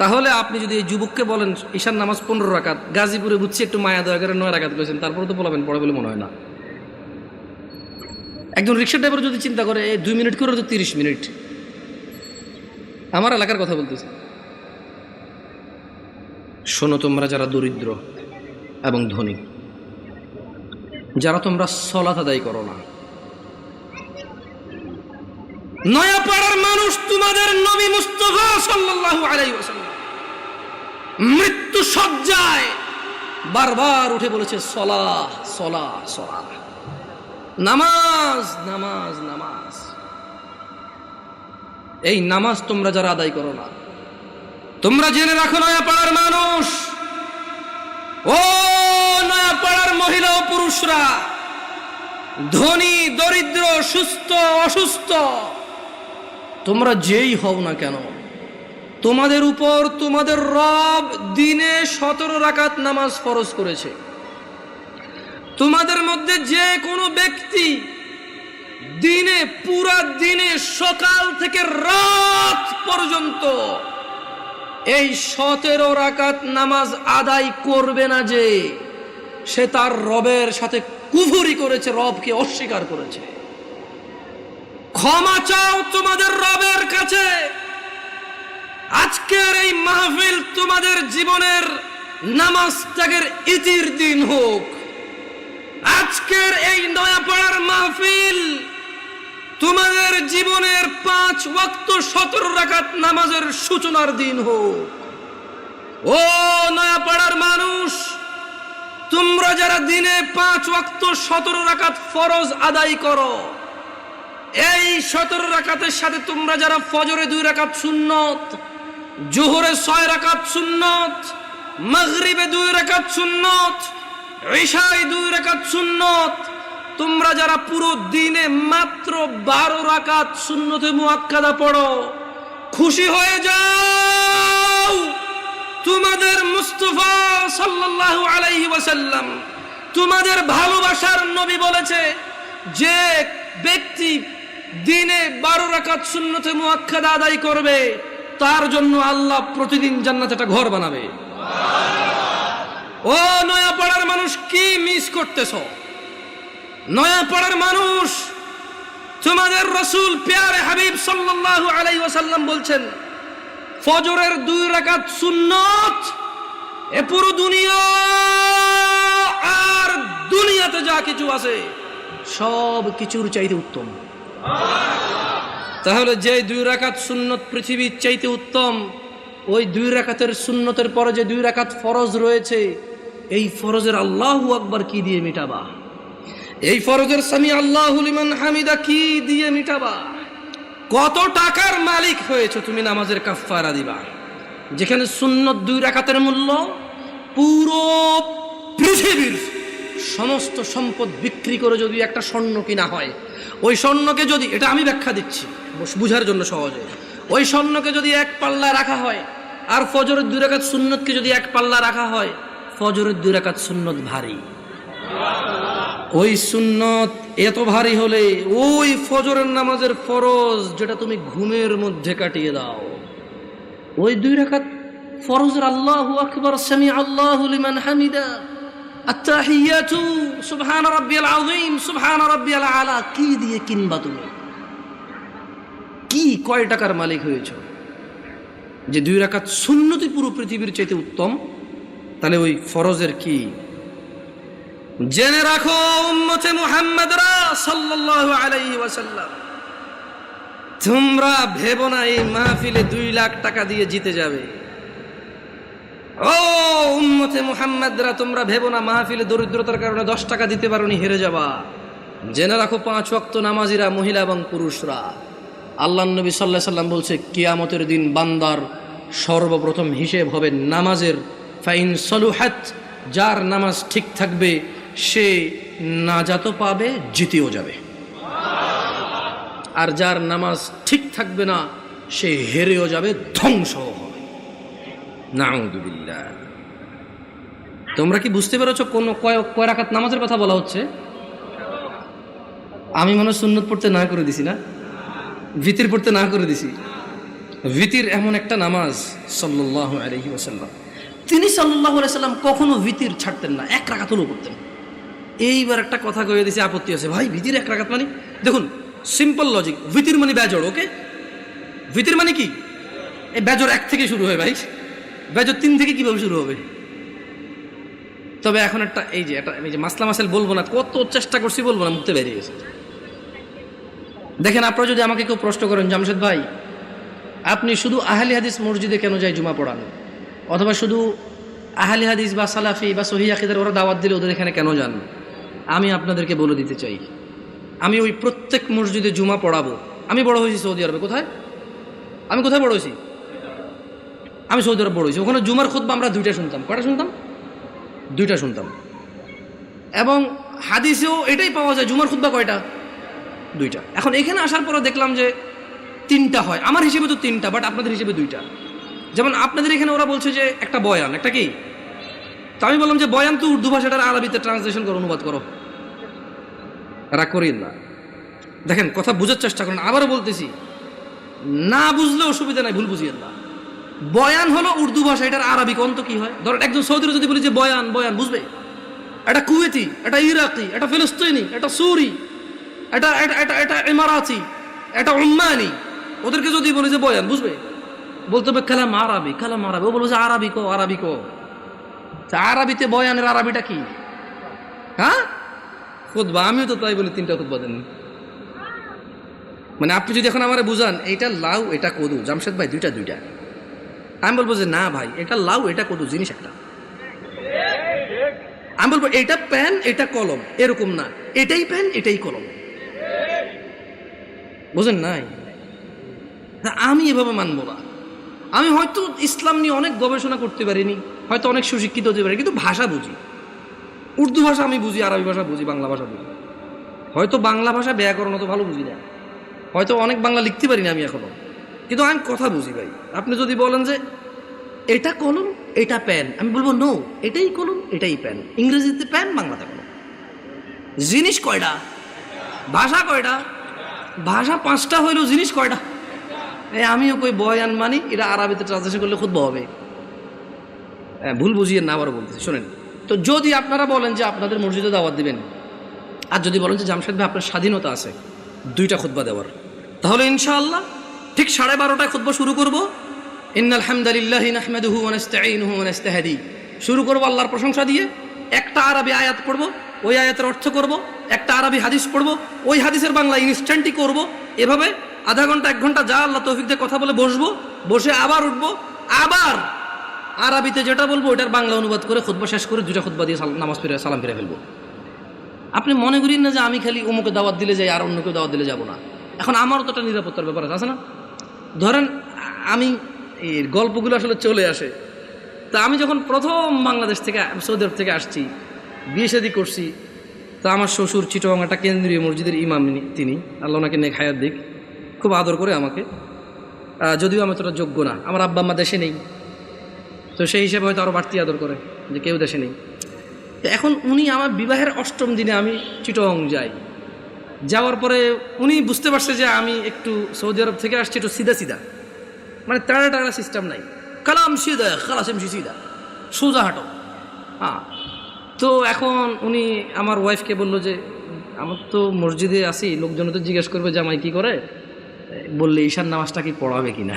তাহলে আপনি যদি এই যুবককে বলেন ঈশার নামাজ 15 রাকাত, গাজীপুরে বুঝছি একটু মায়া দয়া করে 9 রাকাত করেছেন, তারপরে তো বলাবেন পড়ে বলে মনে হয় না। একজন রিক্সা ড্রাইভার যদি চিন্তা করে 2 মিনিট করে তো 30 মিনিট। আমার এলাকার কথা বলতেছি। শোনো তোমরা যারা দরিদ্র এবং ধনী, যারা তোমরা সালাত আদায় করো না, নয়াপাড়ার মানুষ তোমাদের নবী মুস্তাফা সাল্লাল্লাহু আলাইহি ওয়াসাল্লাম মৃত্যু সজ্জায় বারবার উঠে বলেছে সলাহ সলাহ সলাহ, নামাজ নামাজ নামাজ। এই নামাজ তোমরা যারা আদায় করো না, তোমরা জেনে রাখো নয়াপাড়ার মানুষ, ও নয়াপাড়ার মহিলা ও পুরুষরা, ধনী দরিদ্র, সুস্থ অসুস্থ, তোমরা যেই হও না কেন, তোমাদের উপর তোমাদের রব দিনে 17 রাকাত নামাজ ফরজ করেছে। তোমাদের মধ্যে যে কোনো ব্যক্তি দিনে, পুরা দিনে সকাল থেকে রাত পর্যন্ত এই 17 রাকাত নামাজ আদায় করবে না, যে সে তার রবের সাথে কুফরি করেছে, রবকে অস্বীকার করেছে। ক্ষমা চাও তোমাদের রবের কাছে। আজকের এই মাহফিল তোমাদের জীবনের নামাজ ত্যাগের ইতির দিন হোক। আজকের এই নয়াপাড়ার মাহফিল তোমাদের জীবনের 5 ওয়াক্ত 17 রাকাত নামাজের সূচনার দিন হোক। ও নয়াপাড়ার মানুষ, তোমরা যারা দিনে 5 ওয়াক্ত 17 রাকাত ফরজ আদায় করো, এই 17 রাকাতের সাথে তোমরা যারা ফজরে 2 রাকাত সুন্নত, জোহরে 6 রাকাত সুন্নত, মাগরিবে 2 রাকাত সুন্নত, ইশায় 2 রাকাত সুন্নত, তোমরা যারা পুরো দিনে মাত্র 12 রাকাত সুন্নতে মুআক্কাদা পড়ো, খুশি হয়ে যাও। তোমাদের মুস্তাফা সাল্লাল্লাহু আলাইহি ওয়াসাল্লাম, তোমাদের ভালোবাসার নবী বলেছে, যে ব্যক্তি দিনে 12 রাকাত সুন্নতে মুআক্কাদা আদায় করবে, তার জন্য আল্লাহ প্রতিদিন জান্নাতে একটা ঘর বানাবে। ও নয়াপাড়ার মানুষ, কি মিস করতেছো? নয়াপাড়ার মানুষ, তোমাদের রাসূল প্যারে হাবিব সাল্লাল্লাহু আলাইহি ওয়াসাল্লাম বলছেন, ফজরের 2 রাকাত সুন্নত এ পুরো দুনিয়া আর দুনিয়াতে যা কিছু আছে সব কিছুর চাইতে উত্তম। তাহলে যে 2 রাকাত সুন্নত পৃথিবীর চাইতে উত্তম, ওই 2 রাকাতের সুন্নতের পরে যে 2 রাকাত ফরজ রয়েছে, এই ফরজের আল্লাহু আকবার কি দিয়ে মিটাবা? এই ফরজের সামি আল্লাহু লিমান হামিদা কি দিয়ে মিটাবা? কত টাকার মালিক হয়েছে তুমি নামাজের কাফারা দিবা? যেখানে সুন্নত 2 রাকাতের মূল্য পুরো পৃথিবীর সমস্ত সম্পদ বিক্রি করে যদি একটা স্বর্ণ কিনা হয়, ওই স্বর্ণকে যদি, এটা আমি ব্যাখ্যা দিচ্ছি বুঝার জন্য সহজে, ওই স্বর্ণকে যদি 1 পাল্লা রাখা হয় আর ফজরের 2 রাকাত সুন্নতকে যদি 1 পাল্লা রাখা হয়, ফজরের 2 রাকাত সুন্নত ভারী। ওই সুন্নত এত ভারী হলে ওই ফজরের নামাজের ফরজ যেটা তুমি ঘুমের মধ্যে কাটিয়ে দাও, ওই 2 রাকাত ফরজের আল্লাহু আকবার, সামি আল্লাহু লিমান হামিদা, আত্তাহিয়াতু, সুবহান রাব্বিয়াল আযীম, সুবহান রাব্বিয়াল আলা কি দিয়ে কিনবা তুমি? কি কয় টাকার মালিক হয়েছ? যে 2 রাকাত সুন্নতই পুরো পৃথিবীর চাইতে উত্তম, তাহলে ওই ফরজের কি? জেনে রাখো উম্মতে মুহাম্মাদরা সাল্লাল্লাহু আলাইহি ওয়াসাল্লাম, তোমরা ভেবো না এই মাহফিলে 2 লাখ টাকা দিয়ে জিতে যাবে। ও উম্মতে মুহাম্মাদরা, তোমরা ভেবো না মাহফিলে দরিদ্রতার কারণে 10 টাকা দিতে পারোনি হেরে যাবা। জেনে রাখো 5 ওয়াক্ত নামাজিরা, মহিলা এবং পুরুষরা, আল্লাহর নবী সাল্লাল্লাহু আলাইহি ওয়াসাল্লাম বলছে, কিয়ামতের দিন বান্দার সর্বপ্রথম হিসেব হবে নামাজের। ফাইন সলুহাত, যার নামাজ ঠিক থাকবে সে নাজাতও পাবে, জিতেও যাবে। আর যার নামাজ ঠিক থাকবে না সে হেরেও যাবে, ধ্বংসও হবে। নাউযুবিল্লাহ। তোমরা কি বুঝতে পেরেছো কোন কয় রাকাত নামাজের কথা বলা হচ্ছে? আমি মনে হয় সুন্নত পড়তে না করে দিছি না, ভিতির পড়তে না করে দিছি। ভিতির এমন একটা নামাজ, সাল্লাল্লাহু আলাইহি ওয়াসাল্লাম, তিনি সাল্লাল্লাহু আলাইহি ওয়াসাল্লাম কখনো ভিতির ছাড়তেন না, 1 রাকাত হলেও পড়তেন। এইবার একটা কথা কয়ে দিয়েছে, আপত্তি আছে ভাই, ভিতির 1 রাকাত মানে? দেখুন সিম্পল লজিক, ভিতির মানে বেজড়, ওকে? ভিতির মানে কি? এই বেজড় 1 থেকে শুরু হয় ভাই, বেজড় 3 থেকে কিভাবে শুরু হবে? তবে এখন একটা এই যে মাসলা মাসাইল বলবো না, কত চেষ্টা করছি বলবো না, মুখতে বেরিয়ে গেছে। দেখেন, আপনারা যদি আমাকে কেউ প্রশ্ন করেন, জামশেদ ভাই আপনি শুধু আহলি হাদিস মসজিদে কেন যায় জুমা পড়ান, অথবা শুধু আহলি হাদিস বা সালাফি বা সহিহ আকীদার ওরা দাওয়াত দিলে ওদের এখানে কেন যান, আমি আপনাদেরকে বলে দিতে চাই, আমি ওই প্রত্যেক মসজিদে জুমা পড়াবো। আমি বড় হয়েছি সৌদি আরবে। কোথায়? আমি কোথায় বড় হয়েছি? আমি সৌদি আরব বড় হয়েছি। ওখানে জুমার খুতবা আমরা 2টা শুনতাম। কয়টা শুনতাম? 2টা শুনতাম। এবং হাদিসেও এটাই পাওয়া যায়, জুমার খুতবা কয়টা? 2টা। এখন এখানে আসার পরে দেখলাম যে 3টা হয়। আমার হিসেবে তো 3টা, বাট আপনাদের হিসেবে 2টা। যেমন আপনাদের এখানে ওরা বলছে যে একটা বয়ান, একটা কি? তো আমি বললাম যে বয়ান তো উর্দু ভাষাটার আরবিতে ট্রান্সলেশন করো, অনুবাদ করো। রাগ করিন না, দেখেন কথা বুঝার চেষ্টা করেন। আবারও বলতেছি, না বুঝলে অসুবিধা নাই, ভুল বুঝিয়েন না। বয়ান হলো উর্দু ভাষা, এটার আরবি কোন তো কি হয়? ধরেন একজন সৌদির যদি বলি যে বয়ান, বয়ান বুঝবে? এটা কুয়েতি, এটা ইরাকি, এটা ফিলিস্তিনি, এটা সুরি, এটা এটা এটা ইমারাতি, এটা উম্মানি, ওদেরকে যদি বলি যে বয়ান, বুঝবে? বলতে হবে কালাম আরবি, কালাম আরবি। ও বলবো যে আরবি কো, আরবি কো। আরবিতে বয়ানের আরবিটা কি? হ্যাঁ, খুতবা। আমিও তো তাই বলি, 3টা খুতবা দেন। মানে আপনি যদি এখন আমারে বুঝান এইটা লাউ এটা কদু, জামশেদ ভাই 2টা, আমি বলবো যে না ভাই, এটা লাউ এটা কদু, জিনিস একটা। আমি বলবো এটা পেন এটা কলম, এরকম না, এটাই পেন এটাই কলম। বুঝেন নাই? আমি এভাবে মানবো না। আমি হয়তো ইসলাম নিয়ে অনেক গবেষণা করতে পারিনি, হয়তো অনেক সুশিক্ষিত হতে পারি, কিন্তু ভাষা বুঝি। উর্দু ভাষা আমি বুঝি, আরবি ভাষা বুঝি, বাংলা ভাষা বুঝি। হয়তো বাংলা ভাষা ব্যাকরণ অত ভালো বুঝি না, হয়তো অনেক বাংলা লিখতে পারি না আমি এখনো, কিন্তু আমি কথা বুঝি ভাই। আপনি যদি বলেন যে এটা কলম এটা প্যান, আমি বলবো নো, এটাই কলম এটাই প্যান। ইংরেজিতে প্যান, বাংলাতে কলম। জিনিস কয়টা? ভাষা কয়টা? ভাষা 5টা হইলেও জিনিস কয়টা? আমিও কই বয়ান মানি, এটা আরবিতে ট্রান্সলেশন করলে খুব হবে। ভুল বুঝিয়ে না, আবার বলতেছি শোনেন। তো যদি আপনারা বলেন যে আপনাদের মসজিদে দাওয়াত দিবেন, আর যদি বলেন যে জামশেদ ভাই আপনার স্বাধীনতা আছে 2টা খুতবা দেওয়ার, তাহলে ইনশাআল্লাহ ঠিক 12:30টায় খুতবা শুরু করব। ইন্নাল হামদালিল্লাহি নাহমাদুহু ওয়া নাস্তাঈনুহু ওয়া নাস্তাহদি, শুরু করব আল্লাহর প্রশংসা দিয়ে। একটা আরবি আয়াত পড়ব, ওই আয়াতের অর্থ করব। একটা আরবি হাদিস পড়ব, ওই হাদিসের বাংলা ইনস্ট্যান্টই করব। এভাবে আধা ঘন্টা 1 ঘন্টা যা আল্লাহ তৌফিক দিয়ে কথা বলে বসবো, বসে আবার উঠবো, আবার আরবিতে যেটা বলবো ওটার বাংলা অনুবাদ করে খুতবা শেষ করে 2টা খুতবা দিয়ে নামাজ ফিরে সালাম ফিরে ফেলবো। আপনি মনে করেন না যে আমি খালি অমুকে দাওয়াত দিলে যাই আর অন্য কেউ দাওয়াত দিলে যাবো না। এখন আমারও তো একটা নিরাপত্তার ব্যাপার আছে না? ধরেন আমি এই গল্পগুলো আসলে চলে আসে। তা আমি যখন প্রথম বাংলাদেশ থেকে সৌদি আরব থেকে আসছি, বিয়ে শাদী করছি, তা আমার শ্বশুর চিটগাং একটা কেন্দ্রীয় মসজিদের ইমাম, তিনি আল্লাহ ওনাকে নেক হায়াত দিক, খুব আদর করে আমাকে। যদিও আমি তোটা যোগ্য না, আমার আব্বা আম্মা দেশে নেই, তো সেই হিসেবে হয়তো আরও বাড়তি আদর করে যে কেউ দেশে নেই। তো এখন উনি আমার বিবাহের 8ম দিনে আমি চিটগাং যাই। যাওয়ার পরে উনি বুঝতে পারছে যে আমি একটু সৌদি আরব থেকে আসছি একটু সিধা সিধা, মানে টাড়া টাড়া সিস্টেম নাই, কালাম সিধা খালাস এমসি সিধা, সোজা হাঁটো। হ্যাঁ, তো এখন উনি আমার ওয়াইফকে বললো যে আমার তো মসজিদে আসি, লোকজন তো জিজ্ঞেস করবে জামাই কি করে, বললে ঈশান নামাজটা কি পড়াবে কিনা।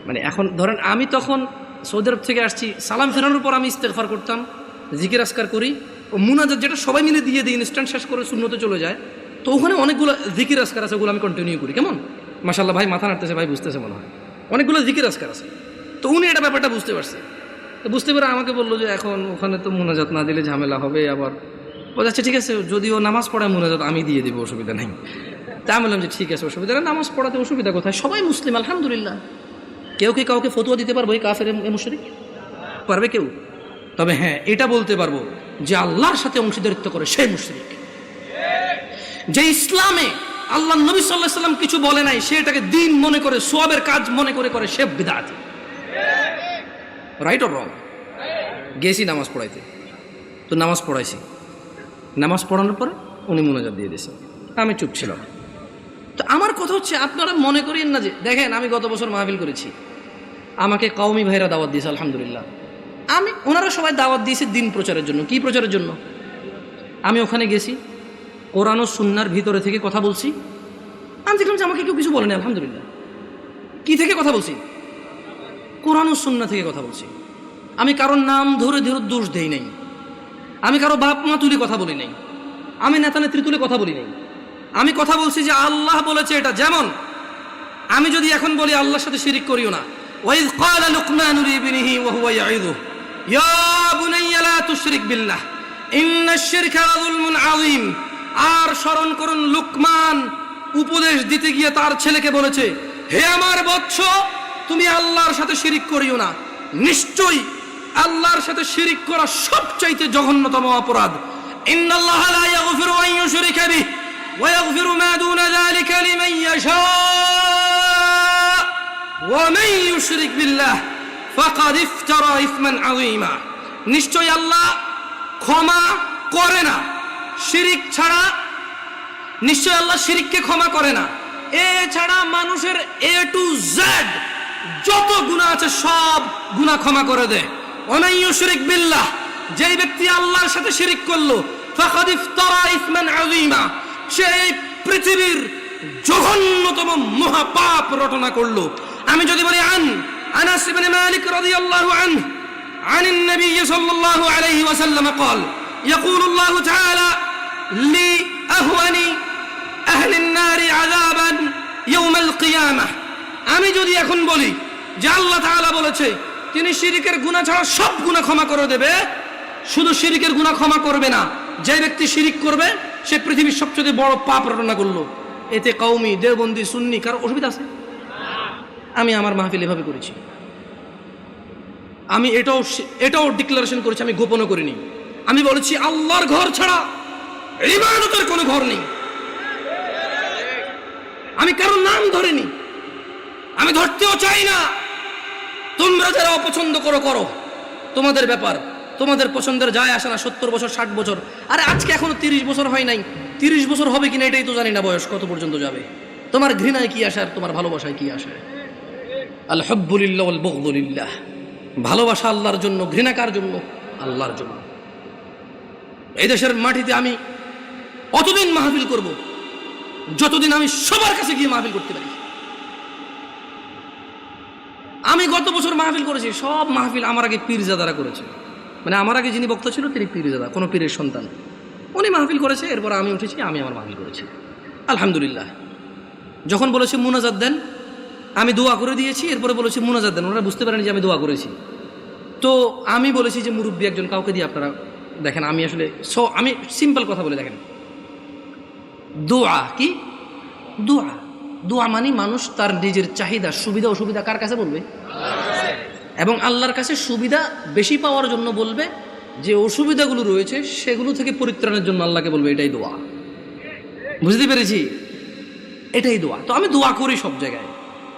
মানে এখন ধরেন আমি তখন সৌদি আরব থেকে আসছি, সালাম ফেরানোর পর আমি ইস্তেগফার করতাম, জিকির আসকার করি, ও মুনাজাত যেটা সবাই মিলে দিয়ে দিই, ইনস্ট্যান্ট শেষ করে সুন্নতে চলে যায়। তো ওখানে অনেকগুলো জিকির আসকার আছে, ওগুলো আমি কন্টিনিউ করি। কেমন মাশাআল্লাহ, ভাই মাথা নাড়তেছে, ভাই বুঝতেছে মনে হয়, অনেকগুলো জিকির আসকার আছে। তো উনি এটা ব্যাপারটা বুঝতে পারছে, তো বুঝতে পেরে আমাকে বললো যে এখন ওখানে তো মুনাজাত না দিলে ঝামেলা হবে। আবার বলছে ঠিক আছে, যদিও নামাজ পড়ায় মুনাজাত আমি দিয়ে দেবো, অসুবিধা নেই। তা আমি বললাম যে ঠিক আছে, অসুবিধা নেই, নামাজ পড়াতে অসুবিধা কোথায়, সবাই মুসলিম আলহামদুলিল্লাহ। কেউ কি কাউকে ফতোয়া দিতে পারবো এই কাফের মুশরিক? পারবে কেউ? তবে হ্যাঁ, এটা বলতে পারবো যে আল্লাহর সাথে অংশীদারিত্ব করে সে মুশরিক। যে ইসলামে আল্লাহ নবী সাল্লাল্লাহু আলাইহি ওয়াসাল্লাম কিছু বলে নাই, সে এটাকে দ্বীন মনে করে, সওয়াবের কাজ মনে করে করে সে বিদআতি। Right or wrong? গেছি নামাজ পড়াইতে, তো নামাজ পড়াইছি, নামাজ পড়ানোর পরে উনি মুনাজাত দিয়ে দিয়েছেন, আমি চুপ ছিলাম। তো আমার কথা হচ্ছে, আপনারা মনে করেন না যে, দেখেন আমি গত বছর মাহফিল করেছি, আমাকে কওমি ভাইরা দাওয়াত দিয়েছে আলহামদুলিল্লাহ। ওনারা সবাই দাওয়াত দিয়েছে দিন প্রচারের জন্য। কি প্রচারের জন্য? আমি ওখানে গেছি, কোরআন ও সুন্নাহর ভিতরে থেকে কথা বলছি। আমি দেখলাম যে আমাকে কেউ কিছু বলেনি আলহামদুলিল্লাহ। কি থেকে কথা বলছি? কোরআন ও সুন্নাহ থেকে কথা বলছি। আমি কারোর নাম ধরে ধরে দোষ দেই নাই, আমি কারো বাপ মা তুলে কথা বলি নাই, আমি নেতা নেত্রী তুলে কথা বলি নাই। আমি কথা বলছি যে আল্লাহ বলেছে এটা। যেমন আমি যদি এখন বলি আল্লাহর সাথে শিরিক করিও না, ওয়াইয ক্বালা লুকমানু লিবনিহি ওয়া হুয়া ইয়াইযুহু ইয়া বুনাইয়া লা তুশরিক বিল্লাহ ইন্নাশ শিরকা যুলমুন আযীম। আর স্মরণ করুন, লুকমান উপদেশ দিতে গিয়ে তার ছেলেকে বলেছে, হে আমার বৎস, তুমি আল্লাহর সাথে শিরিক করিও না। নিশ্চয়ই আল্লাহর সাথে শিরিক করা সবচাইতে জঘন্যতম অপরাধ। ইন্নাল্লাহা লা ইয়াগফিরু আন ইউশরিকা বিহি ওয়া ইয়াগফিরু মা দুনা যালিকা লিমান ইয়াশা ওয়া মান ইউশরিক বিল্লাহ ফাকাদ ইফতারা ইসমান আযীমা। নিশ্চয়ই আল্লাহ ক্ষমা করে না শিরিক ছাড়া, নিশ্চয় আল্লাহ শিরিককে ক্ষমা করে না। এছাড়া মানুষের এ টু জেড যত গুনাহ আছে সব গুনাহ ক্ষমা করে দেয়। ওমান ইউশরিক বিল্লাহ, যেই ব্যক্তি আল্লাহর সাথে শিরিক করলো, ফাকাদ ইফতারা ইসমান আযীমা, সে পৃথিবীর জঘন্যতম মহাপাপ রটনা করলো। আমি যদি বলি আনাস ইবনে মালিক রাদিয়াল্লাহু আনহু আনিন নবী সাল্লাল্লাহু আলাইহি ওয়াসাল্লাম قال يقول الله تعالى لأهون أهل النار عذابا يوم القيامة। আমি যদি এখন বলি যে আল্লাহ তাআলা বলেছে তিনি শিরকের গুনাহ ছাড়া সব গুনাহ ক্ষমা করে দেবে, শুধু শিরকের গুনাহ ক্ষমা করবে না, যে ব্যক্তি শিরিক করবে সে পৃথিবীর সবচেয়ে বড় পাপ রটনা করলো। এতে কওমি, দেওবন্দি, সুন্নি, কারো অসুবিধা আছে? আমি আমার মাহফিল এভাবে করেছি। আমি এটাও ডিক্লারেশন করেছি, আমি গোপনও করিনি। আমি বলেছি আল্লাহর ঘর ছাড়া ইবাদতের কোনো ঘর নেই। আমি কারোর নাম ধরিনি, আমি ধরতেও চাই না। তোমরা যারা অপছন্দ করো করো, তোমাদের ব্যাপার, তোমাদের পছন্দের যায় আসে না। 70 বছর 60 বছর, আরে আজকে এখনো 30 বছর হয় নাই, 30 বছর হবে কিনা এটাই তো জানি না, বয়স কত পর্যন্ত যাবে। তোমার ঘৃণায় কি আসে আর তোমার ভালোবাসায় কি আসে? আল হুব্বু লিল্লাহ ওয়াল বুগদু লিল্লাহ। ভালোবাসা আল্লাহর জন্য, ঘৃণা কার জন্য? আল্লাহর জন্য। এই দেশের মাটিতে আমি অতদিন মাহফিল করব যতদিন আমি সবার কাছে গিয়ে মাহফিল করতে পারি। আমি গত বছর মাহফিল করেছি, সব মাহফিল আমার আগে পীরজাদারা করেছে। মানে আমার আগে যিনি বক্তা ছিল তিনি পীরজাদা, কোনো পীরের সন্তান, উনি মাহফিল করেছে। এরপর আমি উঠেছি, আমি আমার মাহফিল করেছি, আলহামদুলিল্লাহ। যখন বলেছে মুনাজাত দেন, আমি দোয়া করে দিয়েছি। এরপরে বলেছি মুনাজাত দেন, ওনারা বুঝতে পারেন যে আমি দোয়া করেছি। তো আমি বলেছি যে মুরব্বী একজন কাউকে দিয়ে আপনারা দেখেন। আমি আসলে আমি সিম্পল কথা বলে দেখেন, দোয়া কি? দোয়া, দোয়া মানে মানুষ তার নিজের চাহিদা, সুবিধা অসুবিধা কার কাছে বলবে? এবং আল্লাহর কাছে সুবিধা বেশি পাওয়ার জন্য বলবে, যে অসুবিধাগুলো রয়েছে সেগুলো থেকে পরিত্রাণের জন্য আল্লাহকে বলবে। এটাই দোয়া, বুঝতে পেরেছি? এটাই দোয়া। তো আমি দোয়া করি সব জায়গায়।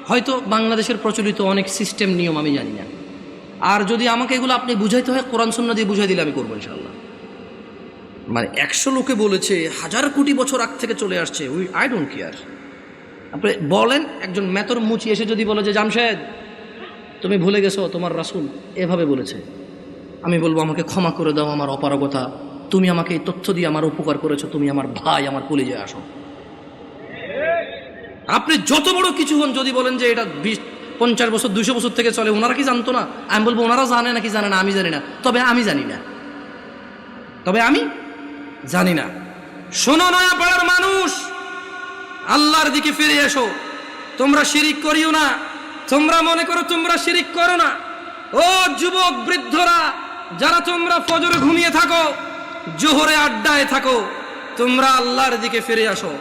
হয়তো বাংলাদেশের প্রচলিত অনেক সিস্টেম নিয়ম আমি জানি না, আর যদি আমাকে এগুলো আপনি বুঝাইতে হয় কোরআন সুন্নাহ দিয়ে বুঝাই দিলে আমি করবো ইনশাআল্লাহ। মানে 100 লোকে বলেছে, 1000 কোটি বছর আগ থেকে চলে আসছে, আই ডোন্ট কেয়ার। আপনি বলেন, একজন মেতর মুচি এসে যদি বলে যে জামশেদ তুমি ভুলে গেছো তোমার রাসূল এভাবে বলেছে, আমি বলবো আমাকে ক্ষমা করে দাও, আমার অপারগতা, তুমি আমাকে এই তথ্য দিয়ে আমার উপকার করেছো, তুমি আমার ভাই, আমার কলিজায় আসো। আপনি যত বড় কিছু হন, যদি বলেন যে এটা 50 বছর 200 বছর থেকে চলে, ওনারা কি জানতো না? আমি বলবো ওনারা জানে নাকি জানে না আমি জানি না, তবে আমি জানি না, জানি না। শোনো নয়াপাড়ার মানুষ, আল্লাহর দিকে ফিরে এসো। তোমরা শিরিক করিও না। তোমরা মনে করো তোমরা শিরিক করো না। ও যুবক বৃদ্ধরা, যারা তোমরা ফজরে ঘুমিয়ে থাকো, জোহরে আড্ডায় থাকো, তোমরা আল্লাহর দিকে ফিরে আসো।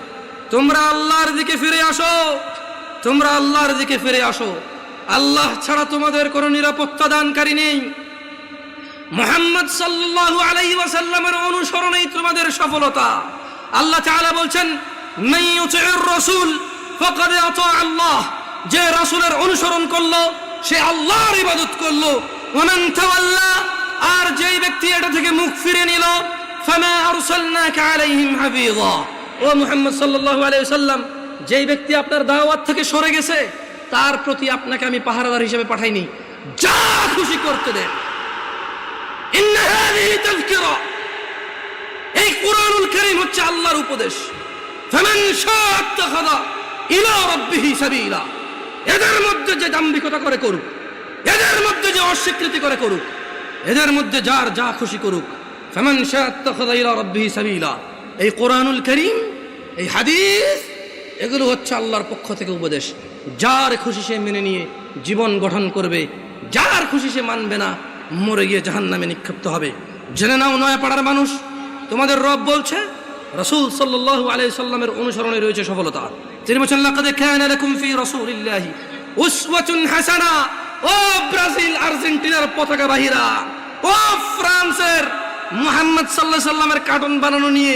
তোমরা আল্লাহর দিকে ফিরে আসো। তোমরা আল্লাহর দিকে ফিরে আসো। আল্লাহ ছাড়া তোমাদের কোনো নিরাপত্তা দানকারী নেই। মুহাম্মদ সাল্লাল্লাহু আলাইহি ওয়াসাল্লামের অনুসরণেই তোমাদের সফলতা। আল্লাহ তাআলা বলছেন, মান ইউতিউর রাসূল ফাকাদ আতা আল্লাহ। যে রাসূলের অনুসরণ করলো সে আল্লাহর ইবাদত করলো। ওয়া মান তাওয়াল্লা, আর যেই ব্যক্তি এটা থেকে মুখ ফিরে নিল, ফামা আরসালনাকা আলাইহিম হাফিযা। ও মুহাম্মদ সাল্লাল্লাহু আলাইহি ওয়াসাল্লাম, যেই ব্যক্তি আপনার দাওয়াত থেকে সরে গেছে তার প্রতি আপনাকে আমি পাহারাদার হিসেবে পাঠাইনি, যা খুশি করতে দেন। ইন্না হাযিহি তাযকিরা, এই কুরআনুল কারীম হচ্ছে আল্লাহর উপদেশ। ফামান শাআ আত্তাখাযা ইলা রাব্বিহি সাবিলা। এদের মধ্যে যে দাম্ভিকতা করে করুক, এদের মধ্যে যে অস্বীকৃতি করে করুক, এদের মধ্যে যার যা খুশি করুক। ফামান শাআ আত্তাখাযা ইলা রাব্বিহি সাবিলা। এই কুরআনুল কারীম, এই হাদিস, এগুলো হচ্ছে আল্লাহর পক্ষ থেকে উপদেশ। যার খুশি সে মেনে নিয়ে জীবন গঠন করবে, যার খুশি সে মানবে না, মরে গিয়ে জাহান্নামে নিক্ষিপ্ত হবে। জেনে নাও নয়াপাড়ার মানুষ, তোমাদের রব বলছে রাসূল সাল্লাল্লাহু আলাইহি সাল্লামের অনুসরণে রয়েছে সফলতা। তিনি বলেছেন, লাকাদ কানা লাকুম ফি রাসূলিল্লাহি উসওয়াতুন হাসানা। ও ব্রাজিল আর্জেন্টিনার পতাকা বাহিরা, ও ফ্রান্সের মুহাম্মদ সাল্লাল্লাহু আলাইহি সাল্লামের কার্টুন বানানো নিয়ে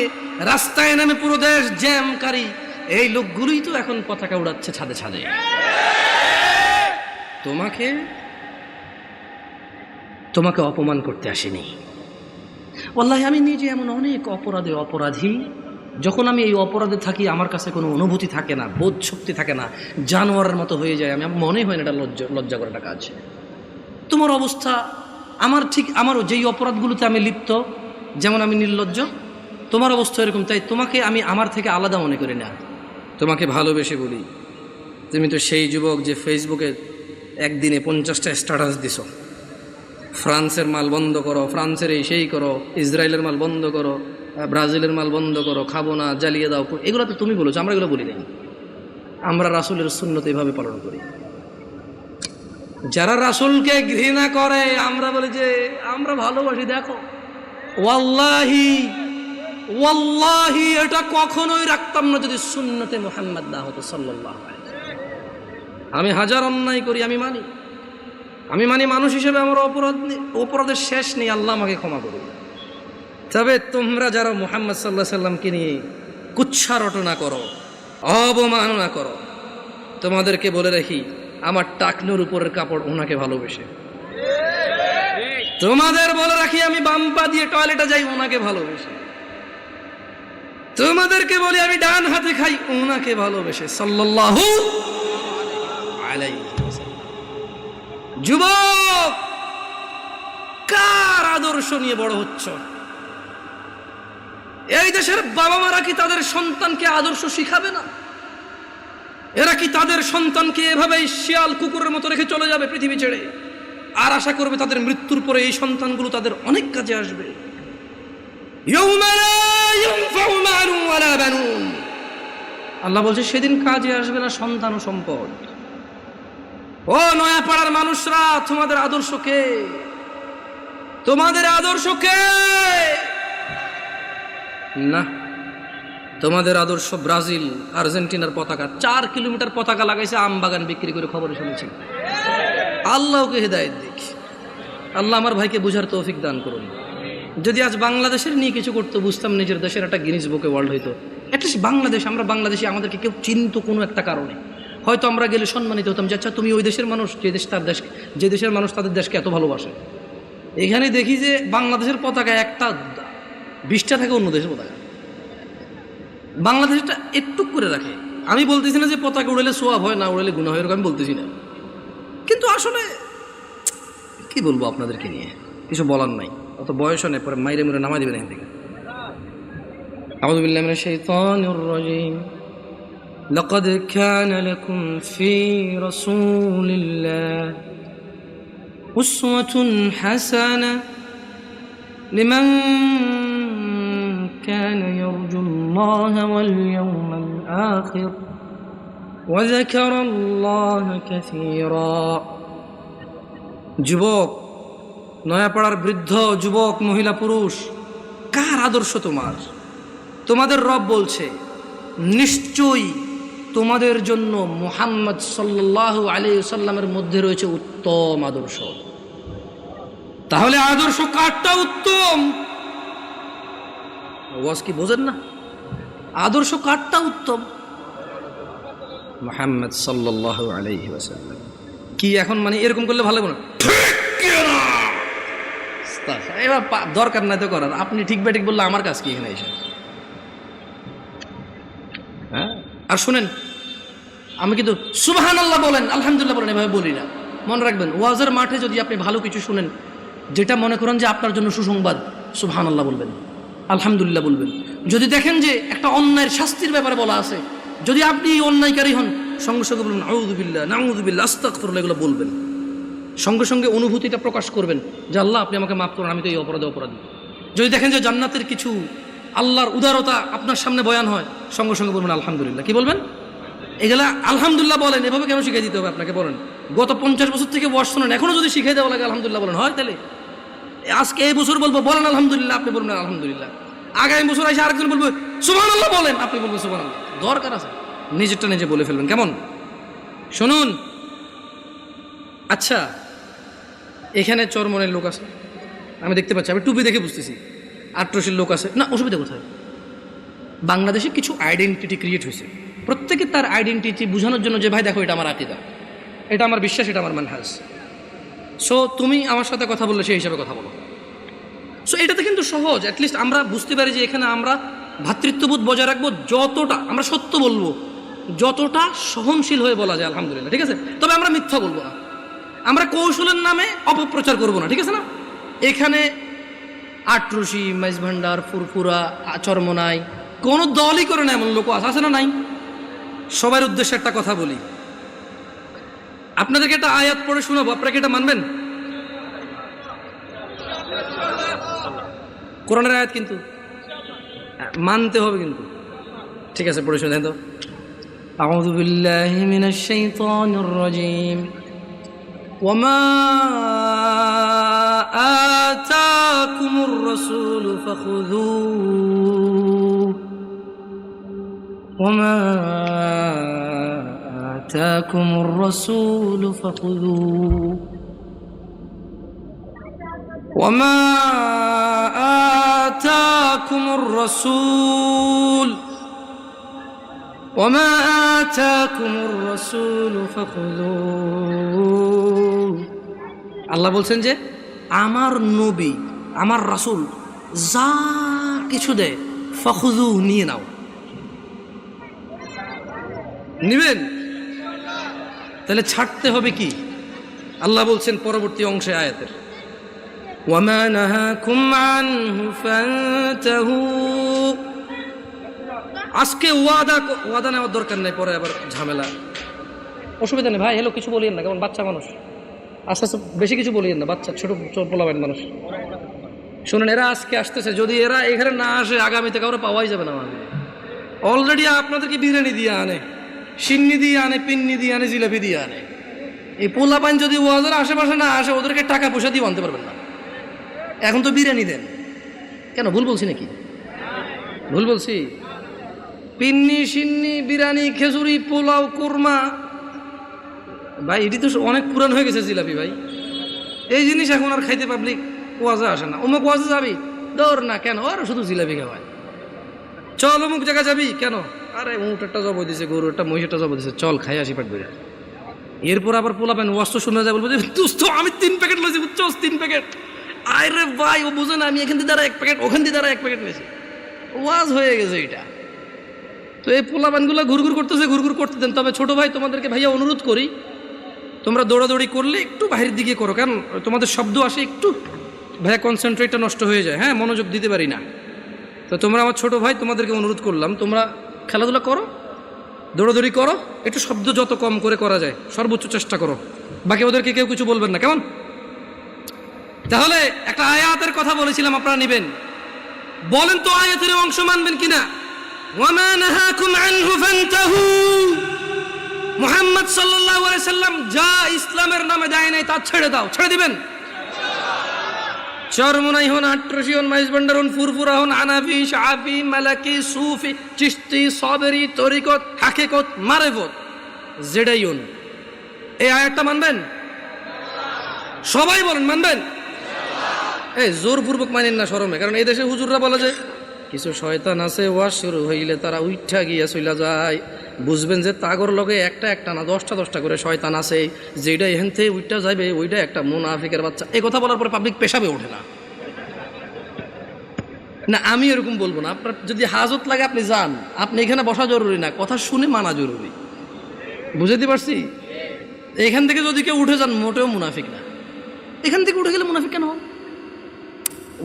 রাস্তায় নামে পুরো দেশ জ্যামকারী এই লোকগুলোই তো এখন পতাকা উড়াচ্ছে ছাদে ছাদে। তোমাকে অপমান করতে আসেনি। ওয়াল্লাহি আমি নিজে এমন অনেক অপরাধী, যখন আমি এই অপরাধে থাকি আমার কাছে কোনো অনুভূতি থাকে না, বোধ শক্তি থাকে না, জানোয়ারের মতো হয়ে যায়। আমি মনে হয় না এটা লজ্জা করার কাজ। তোমার অবস্থা আমারও যেই অপরাধগুলোতে আমি লিপ্ত, যেমন আমি নির্লজ্জ, তোমার অবস্থা এরকম। তাই তোমাকে আমি আমার থেকে আলাদা মনে করি না, তোমাকে ভালোবেসে বলি। তুমি তো সেই যুবক যে ফেসবুকে একদিনে 50টা স্ট্যাটাস দিছ, ফ্রান্সের মাল বন্ধ করো, ফ্রান্সের এই সেই করো, ইসরায়েলের মাল বন্ধ করো, ব্রাজিলের মাল বন্ধ করো, খাবো না, জ্বালিয়ে দাও। এগুলো তো তুমি বলেছো, আমরা এগুলো বলি নাই। আমরা রাসূলের সুন্নত এভাবে পালন করি। যারা রাসূলকে ঘৃণা করে আমরা বলি যে আমরা ভালোবাসি। দেখো, ওয়াল্লাহি এটা কখনোই রাখতাম না যদি সুন্নতে মুহাম্মদ না হতো সাল্লাল্লাহু আলাইহি ওয়াসাল্লাম। আমি হাজার অন্যায় করি, আমি মানি মানুষ হিসেবে আমার অপরাধের শেষ নেই, আল্লাহ আমাকে ক্ষমা করুন। তবে তোমরা যারা মুহাম্মদ সাল্লাল্লাহু আলাইহি সাল্লামকে নিয়ে কুচ্ছা রটনা করো, অবমাননা করো, তোমাদেরকে বলে রাখি আমার টাকনুর উপরের কাপড় ওনাকে ভালোবেসে। তোমাদের বলে রাখি আমি বাম পা দিয়ে টয়লেটে যাই ওনাকে ভালোবেসে। তোমাদেরকে বলি আমি ডান হাতে খাই ওনাকে ভালোবেসে সাল্লাল্লাহু আলাইহি ওয়াসাল্লাম। যুবক, কার আদর্শ নিয়ে বড় হচ্ছ? এই দেশের বাবা মারা কি তাদের সন্তানকে আদর্শ শিখাবে না? এরা কি তাদের সন্তানকে এভাবেই শিয়াল কুকুরের মতো রেখে চলে যাবে পৃথিবী ছেড়ে, আর আশা করবে তাদের মৃত্যুর পরে এই সন্তানগুলো তাদের অনেক কাজে আসবে? আল্লাহ বলছে সেদিন কাজে আসবে না সন্তান ও সম্পদ। ও নয়াপাড়ার মানুষরা, তোমাদের আদর্শ কে? তোমাদের আদর্শ কে? না, তোমাদের আদর্শ ব্রাজিল আর্জেন্টিনার পতাকা। 4 কিলোমিটার পতাকা লাগাইছে আম বাগান বিক্রি করে, খবরে শুনেছি। আল্লাহকে হেদায়েত দিক। আল্লাহ আমার ভাইকে বুঝার তৌফিক দান করুন। যদি আজ বাংলাদেশের নিয়ে কিছু করতে বুঝতাম, নিজের দেশের একটা গিনিস বুকে ওয়ার্ল্ড হইতো। অ্যাটলিস্ট বাংলাদেশ, আমরা বাংলাদেশি, আমাদেরকে কেউ চিনতো কোনো একটা কারণে, হয়তো আমরা গেলে সম্মানিত হতাম যে আচ্ছা তুমি ওই দেশের মানুষ, যে দেশ তার দেশ, যে দেশের মানুষ তাদের দেশকে এত ভালোবাসে। এখানে দেখি যে বাংলাদেশের পতাকা একটা 20টা থাকে অন্য দেশের পতাকা, বাংলাদেশটা একটু করে রাখে। আমি বলতেছি না যে পতাকা উড়ালে সোয়াব হয়, না উড়ালে গুনাহ হয়, এরকম আমি বলতেছি না, কিন্তু আসলে কি বলবো আপনাদেরকে নিয়ে, কিছু বলার নাই। অত বয়স নেই, পরে মাইরে মুরে নামাই দেবেন এখান থেকে। আউযু বিল্লাহি মিনাশ শাইতানির রাজীম। লাকাদ কানা লাকুম ফি রাসূলিল্লাহি উসওয়াতুন হাসানাহ লিমান কানা ইয়ারজুল্লাহ ওয়াল ইয়াওমাল আখির ওয়া যাকারাল্লাহা কাসীরা। যুবক, নয়াপাড়ার বৃদ্ধ, যুবক, মহিলা, পুরুষ, কার আদর্শ তোমার? তোমাদের রব বলছে নিশ্চয়ই তোমাদের জন্য মুহাম্মদ সাল্লাল্লাহু আলাইহি ওয়াসাল্লামের মধ্যে রয়েছে উত্তম আদর্শ। তাহলে আদর্শ কারটা উত্তম? ওয়াজ কি বোঝেন না? আদর্শ কারটা উত্তম? মুহাম্মদ সাল্লাল্লাহু আলাইহি ওয়াসাল্লাম। কি এখন মানে এরকম করলে ভালো না? এবার দরকার নাই তো করার, আপনি ঠিক বেঠিক বললে আমার কাজ কি এখানে এসে? হ্যাঁ, আর শুনেন, আমি কিন্তু সুবহানাল্লাহ বলেন, আলহামদুলিল্লাহ বলেন এভাবে বলি না। মনে রাখবেন, ওয়াজের মাঠে যদি আপনি ভালো কিছু শুনেন, যেটা মনে করেন যে আপনার জন্য সুসংবাদ, সুবহানাল্লাহ বলবেন, আলহামদুলিল্লাহ বলবেন। যদি দেখেন যে একটা অন্যায়ের শাস্তির ব্যাপারে বলা আছে, যদি আপনি অন্যায়কারী হন, সঙ্গে সঙ্গে বলবেন আউযু বিল্লাহ, নাউযু বিল্লাহ, আস্তাগফিরুল্লাহ, এগুলো বলবেন। সঙ্গে সঙ্গে অনুভূতিটা প্রকাশ করবেন যে আল্লাহ আপনি আমাকে মাফ করুন, আমি তো এই অপরাধী। যদি দেখেন যে জান্নাতের কিছু, আল্লাহর উদারতা আপনার সামনে বয়ান হয়, সঙ্গে সঙ্গে বলবেন আলহামদুলিল্লাহ। কি বলবেন? এগুলা আলহামদুলিল্লাহ বলেন। এভাবে কেন শিখিয়ে দিতে হবে আপনাকে? বলেন, গত 50 বছর থেকে ওয়াজ শোনেন, এখনো যদি শিখিয়ে দেওয়া লাগে আলহামদুলিল্লাহ বলেন, হয় তাহলে আজকে এই বছর বলবো বলেন আলহামদুলিল্লাহ, আপনি বলবেন আলহামদুলিল্লাহ। আগামী বছর এসে আরেকজন বলবো সুবহানাল্লাহ বলেন, আপনি বলবেন সুবহানাল্লাহ। দরকার আছে নিজেরটা নিজে বলে ফেলবেন, কেমন? শুনুন, আচ্ছা এখানে চরমনের লোক আছে, আমি দেখতে পাচ্ছি, আমি টুপি দেখে বুঝতেছি। আট্রসির লোক আছে না, অসুবিধা কোথায়? বাংলাদেশে কিছু আইডেন্টিটি ক্রিয়েট হয়েছে, প্রত্যেকে তার আইডেন্টিটি বোঝানোর জন্য যে ভাই দেখো এটা আমার আকীদা, এটা আমার বিশ্বাস, এটা আমার মানহাজ। সো তুমি আমার সাথে কথা বললে সেই হিসাবে কথা বলো। সো এটাতে কিন্তু সহজ, অ্যাটলিস্ট আমরা বুঝতে পারি যে এখানে আমরা ভ্রাতৃত্ববোধ বজায় রাখবো, যতটা আমরা সত্য বলবো, যতটা সহনশীল হয়ে বলা যায় আলহামদুলিল্লাহ, ঠিক আছে? তবে আমরা মিথ্যা বলবো না, আমরা কৌশলের নামে অপপ্রচার করবো না, ঠিক আছে না? এখানে আটরশি, মাইজভান্ডার, ফুরফুরা, চরমনাই কোনো দলই করে না এমন লোক আছে না? নাই। সবার উদ্দেশ্যে একটা কথা বলি, আপনাদেরকে একটা আয়াত পড়ে শোনাবো, আপনারা কি এটা মানবেন? কোরআনের আয়াত কিন্তু মানতে হবে কিন্তু, ঠিক আছে? পড়ে শুনেন তো। আউযু বিল্লাহি মিনাশ শাইতানির রাজীম। ওয়ামা আতা আতাকুমুর রাসূলু ফাখুযুহু ওয়া মা আতাকুমুর রাসূলু ফাখুযুহু ওয়া মা আতাকুমুর রাসূল وما آتاكم الرسول فخذوه আল্লাহ বলছেন যে আমার নবী আমার রাসূল যা কিছু দেয় ফাখুযু নিয়ে নাও নিবেন তাহলে ছাড়তে হবে কি আল্লাহ বলছেন পরবর্তী অংশে আয়াতের ওয়ামা নাহাকুম আনহু ফান্তাহু আজকে ওয়াদা নেওয়ার দরকার নেই পরে আবার ঝামেলা অসুবিধা নেই ভাই হ্যালো কিছু বলিয়েন না কেমন বাচ্চা মানুষ আস্তে আস্তে বেশি কিছু বলিয়েন না বাচ্চা ছোট পোলাবেন মানুষ শুনেন এরা আজকে আসতেছে যদি এরা এখানে না আসে আগামীতে কারো পাওয়াই যাবে না অলরেডি আপনাদেরকে বিরিয়ানি দিয়ে আনে সিন্নি দিয়ে আনে পিন্নি দিয়ে আনে জিলাপি দিয়ে আনে এই পোলাপান যদি ওয়াজের আশেপাশে না আসে ওদেরকে টাকা পয়সা দিয়ে আনতে পারবেন না এখন তো বিরিয়ানি দেন কেন ভুল বলছি নাকি ভুল বলছি পিন্নি সিন্নি বিরিয়ানি খেজুরি পোলাও কোরমা ভাই এটি তো অনেক পুরান হয়ে গেছে জিলাপি ভাই এই জিনিস এখন আর খাইতে পাবলিক ওয়াজে আসে না অমুক ওয়াজে যাবি দৌড় না কেন আর শুধু জিলাপি খাওয়ায় চল অমুক জায়গা যাবি কেন আরে উঁটটা জব দিছে গরু একটা মহিষটা জব দিছে চল খাই আসি পেট ভরে এরপর আবার পোলাবেন ওয়াজ তো শুনে যায় বলবো যে দোস্ত আমি 3 প্যাকেট লইছি বুঝছো 3 প্যাকেট আরে ভাই ও বুঝে না আমি এখান থেকে দ্বারা 1 প্যাকেট ওখান থেকে দ্বারা 1 প্যাকেট নিয়েছি ওয়াজ হয়ে গেছে এটা তো এই পোলাপানগুলো ঘুরঘুর করতে দেন তবে ছোট ভাই তোমাদেরকে ভাইয়া অনুরোধ করি তোমরা দৌড়াদৌড়ি করলে একটু বাইরের দিকে করো কারণ তোমাদের শব্দ আসে একটু ভাইয়া কনসেন্ট্রেটটা নষ্ট হয়ে যায় হ্যাঁ মনোযোগ দিতে পারি না তো তোমরা আমার ছোট ভাই তোমাদেরকে অনুরোধ করলাম তোমরা খেলাধুলা করো দৌড়াদৌড়ি করো একটু শব্দ যত কম করে করা যায় সর্বোচ্চ চেষ্টা করো বাকি ওদেরকে কেউ কিছু বলবেন না কেমন তাহলে একটা আয়াতের কথা বলেছিলাম আপনারা নেবেন বলেন তো আয়াতের অংশ মানবেন কিনা ওয়ামা নাহাকুম আনহু ফান্তাহু মুহাম্মদ সাল্লাল্লাহু আলাইহি সাল্লাম যা ইসলামের নামে দেয় নাই তা ছেড়ে দাও ছেড়ে দিবেন চরমনাই হন আট্রসি হন মাইজবান্ডার হন ফুরফুরা হন আনাফি শাফি মালাকি সুফি চিশতি সাবরি তরিকত হাকিকত মারিফত যেটাই হন এই আয়াতটা মানবেন সবাই বলেন মানবেন এই জোরপূর্বক মানেন না শরমে কারণ এই দেশে হুজুররা বলে যে কিছু শয়তান আছে ওয়াজ শুরু হইলে তারা উইঠা গিয়া চইলা যায় বুঝবেন যে তাগর লগে একটা না 10টা করে শয়তান আছে যেটা এখান থেকে উইঠা যাবে ওইটা একটা মুনাফিকের বাচ্চা এই কথা বলার পরে পাবলিক পেশাবে ওঠে না না আমি এরকম বলবো না আপনার যদি হাজত লাগে আপনি যান আপনি এখানে বসা জরুরি না কথা শুনে মানা জরুরি বুঝাতে পারছি এখান থেকে যদি কেউ উঠে যান মোটেও মুনাফিক না এখান থেকে উঠে গেলে মুনাফিক কেন হবে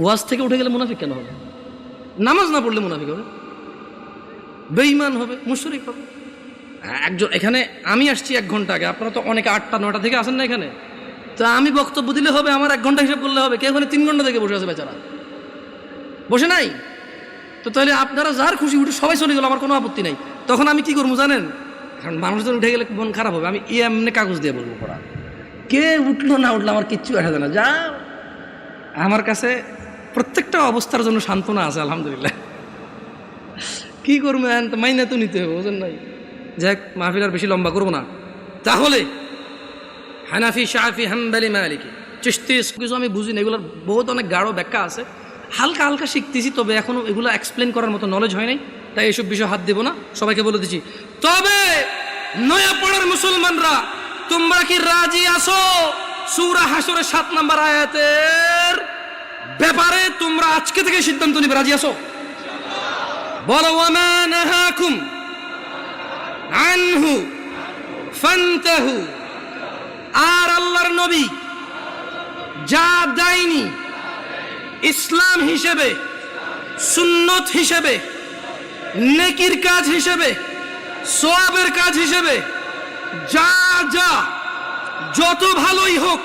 ওয়াজ থেকে উঠে গেলে মুনাফিক কেন হবে নামাজ না পড়লে মুনাফিক হবে বেঈমান হবে মুশরিক হবে একজন এখানে আমি আসছি 1 ঘন্টা আগে আপনারা তো অনেকে 8টা 9টা থেকে আসেন না এখানে তো আমি বক্তব্য দিলে হবে আমার 1 ঘন্টা হিসাব করলে হবে কেউ ওখানে 3 ঘন্টা থেকে বসে আছে বেচারা বসে নাই তো তাহলে আপনারা যার খুশি উঠে সবাই চলে গেল আমার কোনো আপত্তি নাই তখন আমি কি করবো জানেন কারণ মানুষজন উঠে গেলে মন খারাপ হবে আমি এমনি কাগজ দিয়ে বলবো পড়া কে উঠলো না উঠলো আমার কিচ্ছু আসে না যা আমার কাছে প্রত্যেকটা অবস্থার জন্য সান্ত্বনা আছে আলহামদুলিল্লাহ কি করবো মাইনা তো নিতে হবে বুঝেন নাই যাক মাহফিল আর বেশি লম্বা করবো না তাহলে হানাফি শাফি হাম্বলি মালিকি চিশতি কিছু আমি বুঝি না এগুলোর বহুত অনেক গাঢ় ব্যাখ্যা আছে হালকা হালকা শিখতেছি তবে এখনো এগুলো এক্সপ্লেন করার মতো নলেজ হয় নাই তাই এসব বিষয় হাত দেবো না সবাইকে বলে দিচ্ছি তবে নয়া পড়ার মুসলমানরা তোমরা কি রাজি আছো সূরা হাশরের 7 নম্বর আয়াতের ব্যাপারে তোমরা আজকে থেকে সিদ্ধান্ত নিবে রাজি আছো বলো ওয়ামা নাহাকুম আনহু ফান্তাহু আর আল্লাহর নবী যা দেয়নি ইসলাম হিসেবে সুন্নত হিসেবে নেকির কাজ হিসেবে সওয়াবের কাজ হিসেবে যা যা যত ভালোই হোক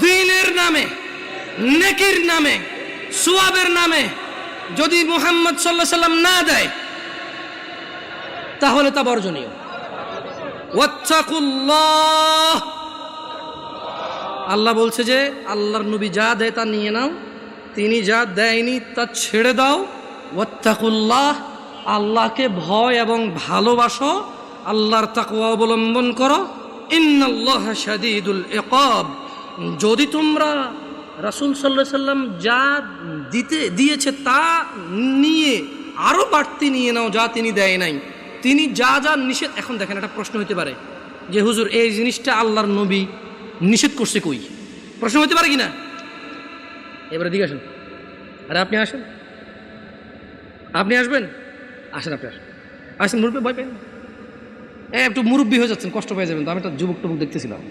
দ্বীনের নামে নেকির নামে সওয়াবের নামে যদি মুহাম্মদ সাল্লাল্লাহু আলাইহি সাল্লাম না দেয় তাহলে তা বর্জনীয় ওয়াত্তাকুল্লাহ আল্লাহ বলছে যে আল্লাহর নবী যা দেয় তা নিয়ে নাও তিনি যা দেয়নি তা ছেড়ে দাও। ওয়াত্তাকুল্লাহ, আল্লাহকে ভয় এবং ভালোবাসো, আল্লাহর তাকওয়া অবলম্বন করো। ইন্নাল্লাহা শাদীদুল ইকাব, যদি তোমরা রাসূল সাল্লাল্লাহু আলাইহি সাল্লাম যা দিয়েছে তা নিয়ে আরো বাড়তি নিয়ে নাও যা তিনি দেয় নাই। তিনি যা যা নিষেধ, এখন দেখেন একটা প্রশ্ন হতে পারে যে হুজুর এই জিনিসটা আল্লাহর নবী নিষেধ করছে কই, প্রশ্ন হতে পারে কিনা? এবারে দিকে আসেন। আরে আপনি আসেন, আপনি আসবেন, আসেন, আপনি আসেন, আসেন। মুরব্বী ভয় পেন, একটু মুরব্বী হয়ে যাচ্ছেন, কষ্ট পেয়ে যাবেন। তো আমি একটা যুবক টুবক দেখতেছিলাম।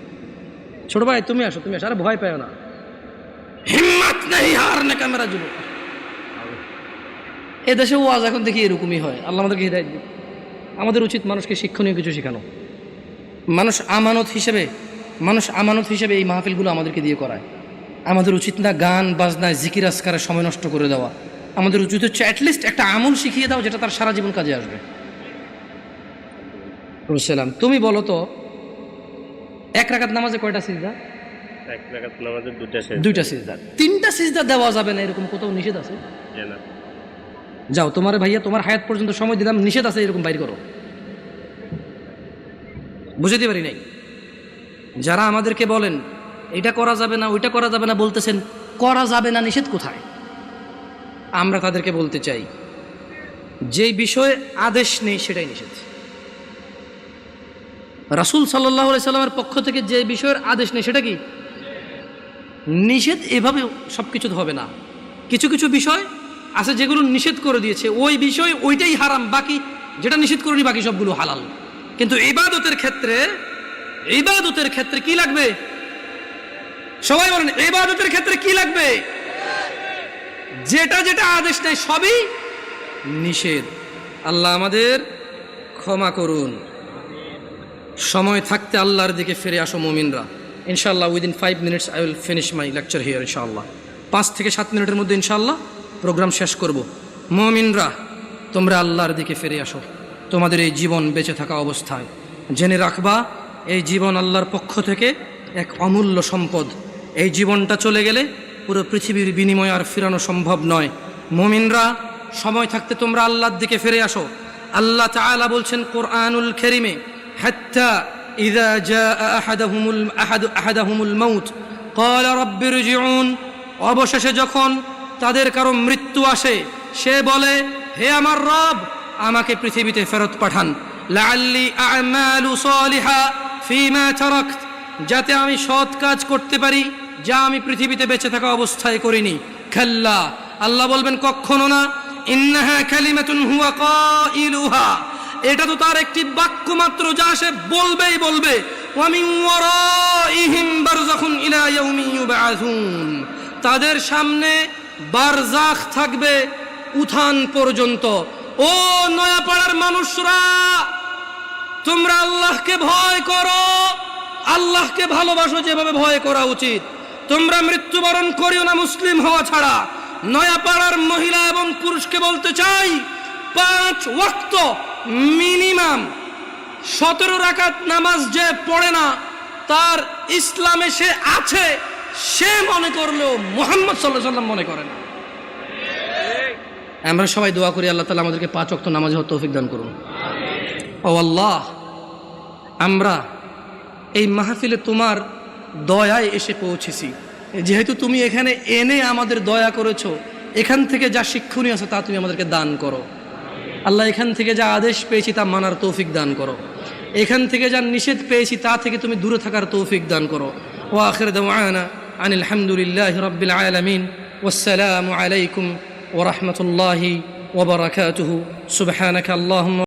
ছোট ভাই তুমি আসো, তুমি আসো। আরে ভয় পেও না, হিম্মত নেই হারনে কা মেরা যুবক। এদেশে ওয়াজ এখন দেখি এরকমই হয়। আল্লাহ আমাদেরকে হিদায়াত দিন। আমাদের উচিত মানুষকে শিক্ষণীয় কিছু শেখানো। মানুষ আমানত হিসেবে এই মাহফিলগুলো আমাদেরকে দিয়ে করায়। আমাদের উচিত না গান বাজনায় জিকির আজকারে সময় নষ্ট করে দেওয়া। আমাদের উচিত হচ্ছে অ্যাটলিস্ট একটা আমল শিখিয়ে দাও যেটা তার সারা জীবন কাজে আসবে। সালাম, তুমি বলো তো এক রাকাত নামাজে কয়টা সিজদা?
এক রাকাত নামাজে দুইটা
সিজদা। তিনটা সিজদা দেওয়া যাবে না এরকম কোথাও নিষেধ আছে? যাও, তোমার ভাইয়া তোমার হায়াত পর্যন্ত সময় দিলাম, নিষেধ আছে এরকম বাইর করো। বুঝাতে পারি নাই। যারা আমাদেরকে বলেন এটা করা যাবে না ওইটা করা যাবে না, বলতেছেন করা যাবে না, নিষেধ কোথায়? আমরা তাদেরকে বলতে চাই যে বিষয়ে আদেশ নেই সেটাই নিষেধ। রাসূল সাল্লাল্লাহু আলাইহি সাল্লামের পক্ষ থেকে যে বিষয়ের আদেশ নেই সেটা কি নিষেধ? এভাবে সবকিছু হবে না। কিছু কিছু বিষয় আছে যেগুলো নিষেধ করে দিয়েছে, ওই বিষয় ওইটাই হারাম, বাকি যেটা নিষেধ করেনি বাকি সবগুলো হালাল। কিন্তু ইবাদতের ক্ষেত্রে কি লাগবে? সবাই বলেন ইবাদতের ক্ষেত্রে কি লাগবে? যেটা যেটা আদেশ নেই সবই নিষেধ। আল্লাহ আমাদের ক্ষমা করুন। সময় থাকতে আল্লাহর দিকে ফিরে আসো মুমিনরা। ইনশাআল্লাহ within 5 minutes I will finish my lecture here. ইনশাআল্লাহ 5 থেকে 7 মিনিটের মধ্যে ইনশাআল্লাহ প্রোগ্রাম শেষ করব। মুমিনরা তোমরা আল্লাহর দিকে ফিরে আসো তোমাদের এই জীবন বেঁচে থাকা অবস্থায়। জেনে রাখবা এই জীবন আল্লাহর পক্ষ থেকে এক অমূল্য সম্পদ। এই জীবনটা চলে গেলে পুরো পৃথিবীর বিনিময় আর ফিরানো সম্ভব নয়। মুমিনরা সময় থাকতে তোমরা আল্লাহর দিকে ফিরে আসো। আল্লাহ তাআলা বলছেন কোরআনুল কারীমে, হাত্তা ইযা জাআ আহাদাহুমুল মাউত ক্বালা রাব্বিরজিউন, অবশেষে যখন তাদের কারো মৃত্যু আসে সে বলে হে আমার রব আমাকে পৃথিবীতে ফেরত পাঠান। লাআল্লি আ'মালু সালিহা ফীমা তারাকত, যাতে আমি সৎ কাজ করতে পারি যা আমি পৃথিবীতে বেঁচে থাকা অবস্থায় করিনি। খাল্লা, আল্লাহ বলবেন কখনো না। ইন্নাহা কালিমাতুন হুয়া কাইলুহা, এটা তো তার একটি বাক্য মাত্র যা সে বলবেই বলবে। ওয়া মিন ওয়ারাইহিম বারযাখুন ইলা ইয়াউমি ইউবআসুন, তাদের সামনে বারজাখ থাকবে উত্থান পর্যন্ত। ও নয়াপাড়ার মানুষরা, তোমরা আল্লাহকে ভয় করো, আল্লাহকে ভালোবাসো যেভাবে ভয় করা উচিত। তোমরা মৃত্যুবরণ করিও না মুসলিম হওয়া ছাড়া। নয়াপাড়ার মহিলা এবং পুরুষকে বলতে চাই 5 ওয়াক্ত মিনিমাম 17 রাকাত নামাজ যে পড়ে না তার ইসলামে সে আছে, সে মনে করলেও মুহাম্মদ সাল্লাল্লাহু আলাইহি ওয়াসাল্লাম মনে করে না। আমরা সবাই দোয়া করি আল্লাহ তাআলা আমাদেরকে 5 ওয়াক্ত নামাজ পড়ার তৌফিক দান করুন। ও আল্লাহ, আমরা এই মাহফিলে তোমার দয়ায় এসে পৌঁছেছি। যেহেতু তুমি এখানে এনে আমাদের দয়া করেছো, এখান থেকে যা শিক্ষণীয় আছে তা তুমি আমাদেরকে দান করো। আল্লাহ, এখান থেকে যা আদেশ পেয়েছি তা মানার তৌফিক দান করো। এখান থেকে যা নিষেধ পেয়েছি তা থেকে তুমি দূরে থাকার তৌফিক দান করো। ওয়া আখির দাওয়ানা আনিল হামদুলিল্লাহি রাব্বিল আলামিন। ওয়াসসালামু আলাইকুম ওয়া রাহমাতুল্লাহি ওয়া বারাকাতুহু। সুবহানাকা আল্লাহুম্মা